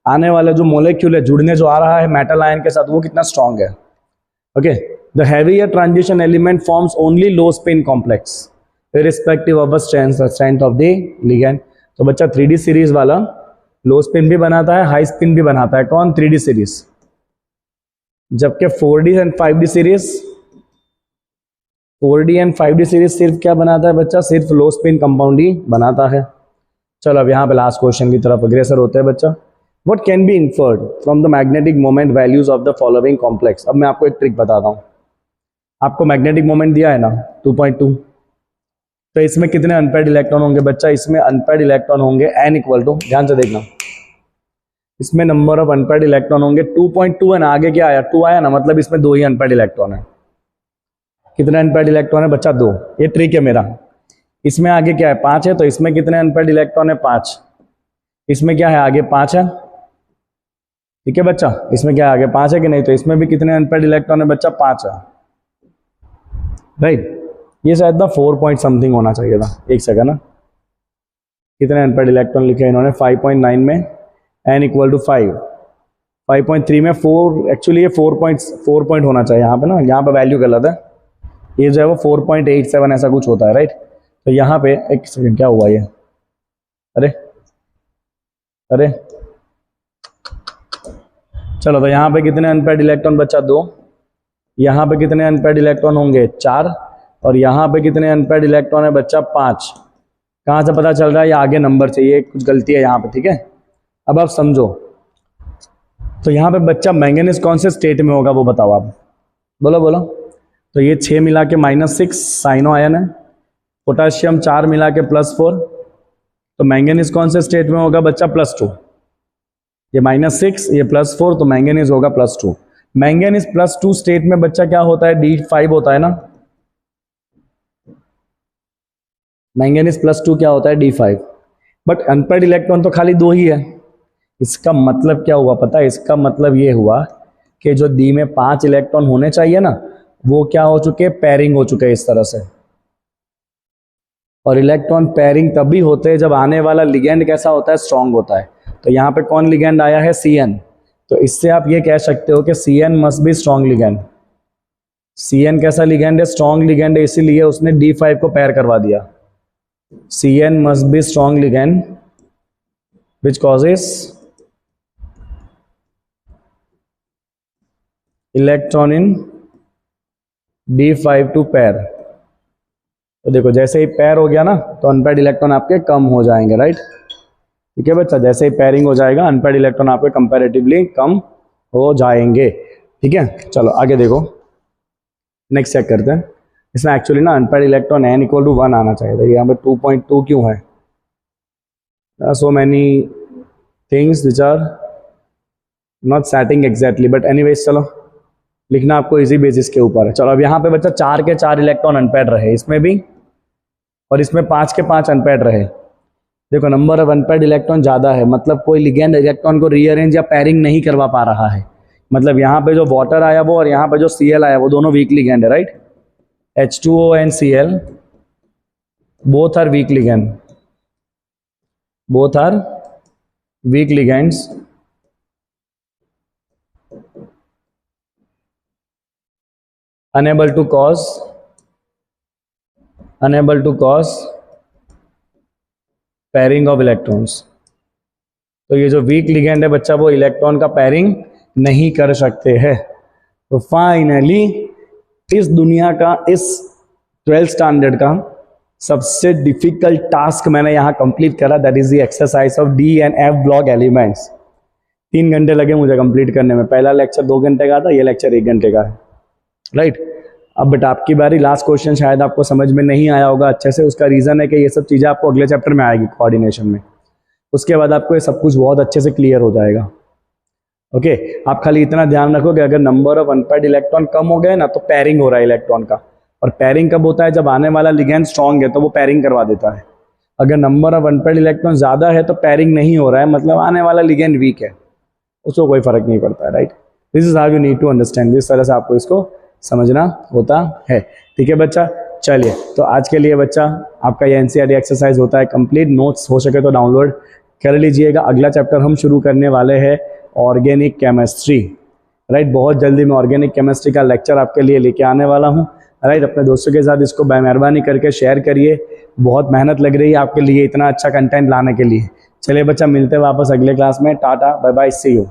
आने वाला जो मोलेक्यूल है जुड़ने जो आ रहा है मेटल आयन के साथ, वो कितना स्ट्रांग है। Okay, the heavier transition element forms only low spin complex irrespective of the strength of the ligand. तो बच्चा 3D सीरीज वाला लो स्पिन भी बनाता है, हाई स्पिन भी बनाता है। कौन? 3D series. जबकि 4D and 5D series, 4D and 5D series सिर्फ क्या बनाता है बच्चा? सिर्फ लो स्पिन कंपाउंड ही बनाता है। चलो अब यहाँ पे लास्ट क्वेश्चन की तरफ अग्रसर होते हैं बच्चा। What can be inferred from the magnetic moment values of the following complex. अब मैं आपको एक ट्रिक बताता हूँ। आपको मैग्नेटिक मोमेंट दिया है ना 2.2, तो इसमें कितने अनपेयर्ड इलेक्ट्रॉन होंगे बच्चा? इसमें अनपेयर्ड इलेक्ट्रॉन होंगे n इक्वल टू, ध्यान से देखना, इसमें नंबर ऑफ अनपेयर्ड इलेक्ट्रॉन होंगे 2.2 है ना, आगे क्या आया? 2 आया ना, मतलब इसमें 2 ही अनपेयर्ड इलेक्ट्रॉन है। कितने अनपेयर्ड इलेक्ट्रॉन है बच्चा? 2। ये ट्रिक है मेरा। इसमें आगे क्या है? 5 है, तो इसमें कितने अनपेयर्ड इलेक्ट्रॉन है? 5। इसमें क्या है? आगे 5 है, ठीक है बच्चा। इसमें क्या है? आगे 5 है कि नहीं? तो इसमें भी कितने अनपेयर्ड इलेक्ट्रॉन है बच्चा? 5 है, राइट। ये शायद ना 4 पॉइंट समथिंग होना चाहिए था। एक सेकंड ना, कितने अनपेयर्ड इलेक्ट्रॉन लिखे इन्होंने? 5.9 में n इक्वल टू 5, 5.3 में 4, एक्चुअली ये 4 पॉइंट होना चाहिए यहाँ पे ना, यहाँ पे वैल्यू गलत है। ये जो है वो 4.87 ऐसा कुछ होता है, राइट। तो यहाँ पे एक सेकंड, क्या हुआ ये? अरे अरे चलो, तो यहाँ पे कितने अनपेयर्ड इलेक्ट्रॉन बच्चा? 2। यहाँ पे कितने अनपेयर्ड इलेक्ट्रॉन होंगे? 4। और यहाँ पे कितने अनपेयर्ड इलेक्ट्रॉन है बच्चा? 5। कहाँ से पता चल रहा है? ये आगे नंबर चाहिए, कुछ गलती है यहाँ पे, ठीक है। अब आप समझो, तो यहाँ पे बच्चा मैंगनीज कौन से स्टेट में होगा वो बताओ आप, बोलो बोलो। तो ये 6 मिला के -6 साइनो आयन है, पोटाशियम 4 मिला के +4, तो मैंगनीज कौन से स्टेट में होगा बच्चा? +2। ये -6, ये +4, तो मैंगनीज होगा +2। मैंगनीज +2 स्टेट में बच्चा क्या होता है? D5 होता है ना। मैंगनीज +2 क्या होता है? D5। बट अनपेयर्ड इलेक्ट्रॉन तो खाली 2 ही है। इसका मतलब क्या हुआ पता है? इसका मतलब ये हुआ कि जो डी में 5 इलेक्ट्रॉन होने चाहिए ना, वो क्या हो चुके? पेयरिंग हो चुके हैं इस तरह से। और इलेक्ट्रॉन पेयरिंग तभी होते हैं जब आने वाला लिगेंड कैसा होता है? स्ट्रांग होता है। तो यहाँ पे कौन लिगेंड आया है? Cn। तो इससे आप ये कह सकते हो कि Cn must be strong ligand. Cn कैसा लिगेंड है? स्ट्रांग लिगेंड है, इसीलिए उसने D5 को पेयर करवा दिया। Cn must be strong ligand which causes electron in D5 to pair। तो देखो, जैसे ही पेयर हो गया ना, तो अनपेयर्ड इलेक्ट्रॉन आपके कम हो जाएंगे, राइट। ठीक है बच्चा, जैसे ही पेयरिंग हो जाएगा अनपेयर्ड इलेक्ट्रॉन आपके कंपैरेटिवली कम हो जाएंगे। ठीक है, चलो आगे देखो, नेक्स्ट चेक करते हैं। इसमें एक्चुअली ना unpaired electron n equal to 1 आना चाहिए था। यहाँ पे 2.2 क्यों है? So many things which are not setting exactly, but anyways चलो लिखना आपको इजी बेसिस के ऊपर है। चलो अब यहाँ पे बच्चा 4 के 4 इलेक्ट्रॉन अनपेयर्ड रहे, इसमें भी, और इसमें 5 के 5 अनपेयर्ड रहे। देखो नंबर ऑफ अनपेयर्ड इलेक्ट्रॉन ज़्यादा है, मतलब कोई लिगेंड इलेक्ट्रॉन को रीअरेंज या पेयरिंग नहीं करवा पा रहा है। मतलब यहाँ पे जो वाटर आया वो और यहाँ पे जो Cl आया वो दोनों वीक लिगेंड है, right. H2O and Cl both are weak ligand, both are weak ligands, unable to cause pairing of electrons। तो ये जो वीक लिगेंड है बच्चा वो इलेक्ट्रॉन का पेयरिंग नहीं कर सकते हैं। तो फाइनली इस दुनिया का, इस 12th स्टैंडर्ड का सबसे डिफिकल्ट टास्क मैंने यहाँ कंप्लीट करा, that is the exercise of D and F block elements. 3 घंटे लगे मुझे कंप्लीट करने में। पहला लेक्चर 2 घंटे का था, ये लेक्चर 1 घंटे का है, राइट। अब बेटा आपकी बारी। लास्ट क्वेश्चन शायद आपको समझ में नहीं आया होगा अच्छे से, उसका रीज़न है कि ये सब चीज़ें आपको अगले चैप्टर में आएगी कोऑर्डिनेशन में। उसके बाद आपको ये सब कुछ बहुत अच्छे से क्लियर हो जाएगा। ओके, आप खाली इतना ध्यान रखो कि अगर नंबर ऑफ अनपेयर्ड इलेक्ट्रॉन कम हो गए ना, तो पेयरिंग हो रहा है इलेक्ट्रॉन का। और पेयरिंग कब होता है? जब आने वाला लिगेंड स्ट्रांग है तो वो पेयरिंग करवा देता है। अगर नंबर ऑफ अनपेयर्ड इलेक्ट्रॉन ज़्यादा है तो पेयरिंग नहीं हो रहा है, मतलब आने वाला लिगेंड वीक है, उसको कोई फर्क नहीं पड़ता है, right. This is how you need to understand, इस तरह से आपको इसको समझना होता है। ठीक है बच्चा, चलिए तो आज के लिए बच्चा आपका ये एनसीईआरटी एक्सरसाइज होता है कंप्लीट। नोट्स हो सके तो डाउनलोड कर लीजिएगा। अगला चैप्टर हम शुरू करने वाले हैं ऑर्गेनिक केमिस्ट्री, राइट। बहुत जल्दी मैं ऑर्गेनिक केमिस्ट्री का लेक्चर आपके लिए लेके आने वाला हूँ, राइट। अपने दोस्तों के साथ इसको मेहरबानी करके शेयर करिए, बहुत मेहनत लग रही है आपके लिए इतना अच्छा कंटेंट लाने के लिए। चलिए बच्चा, मिलते हैं वापस अगले क्लास में। Tata bye bye, see you.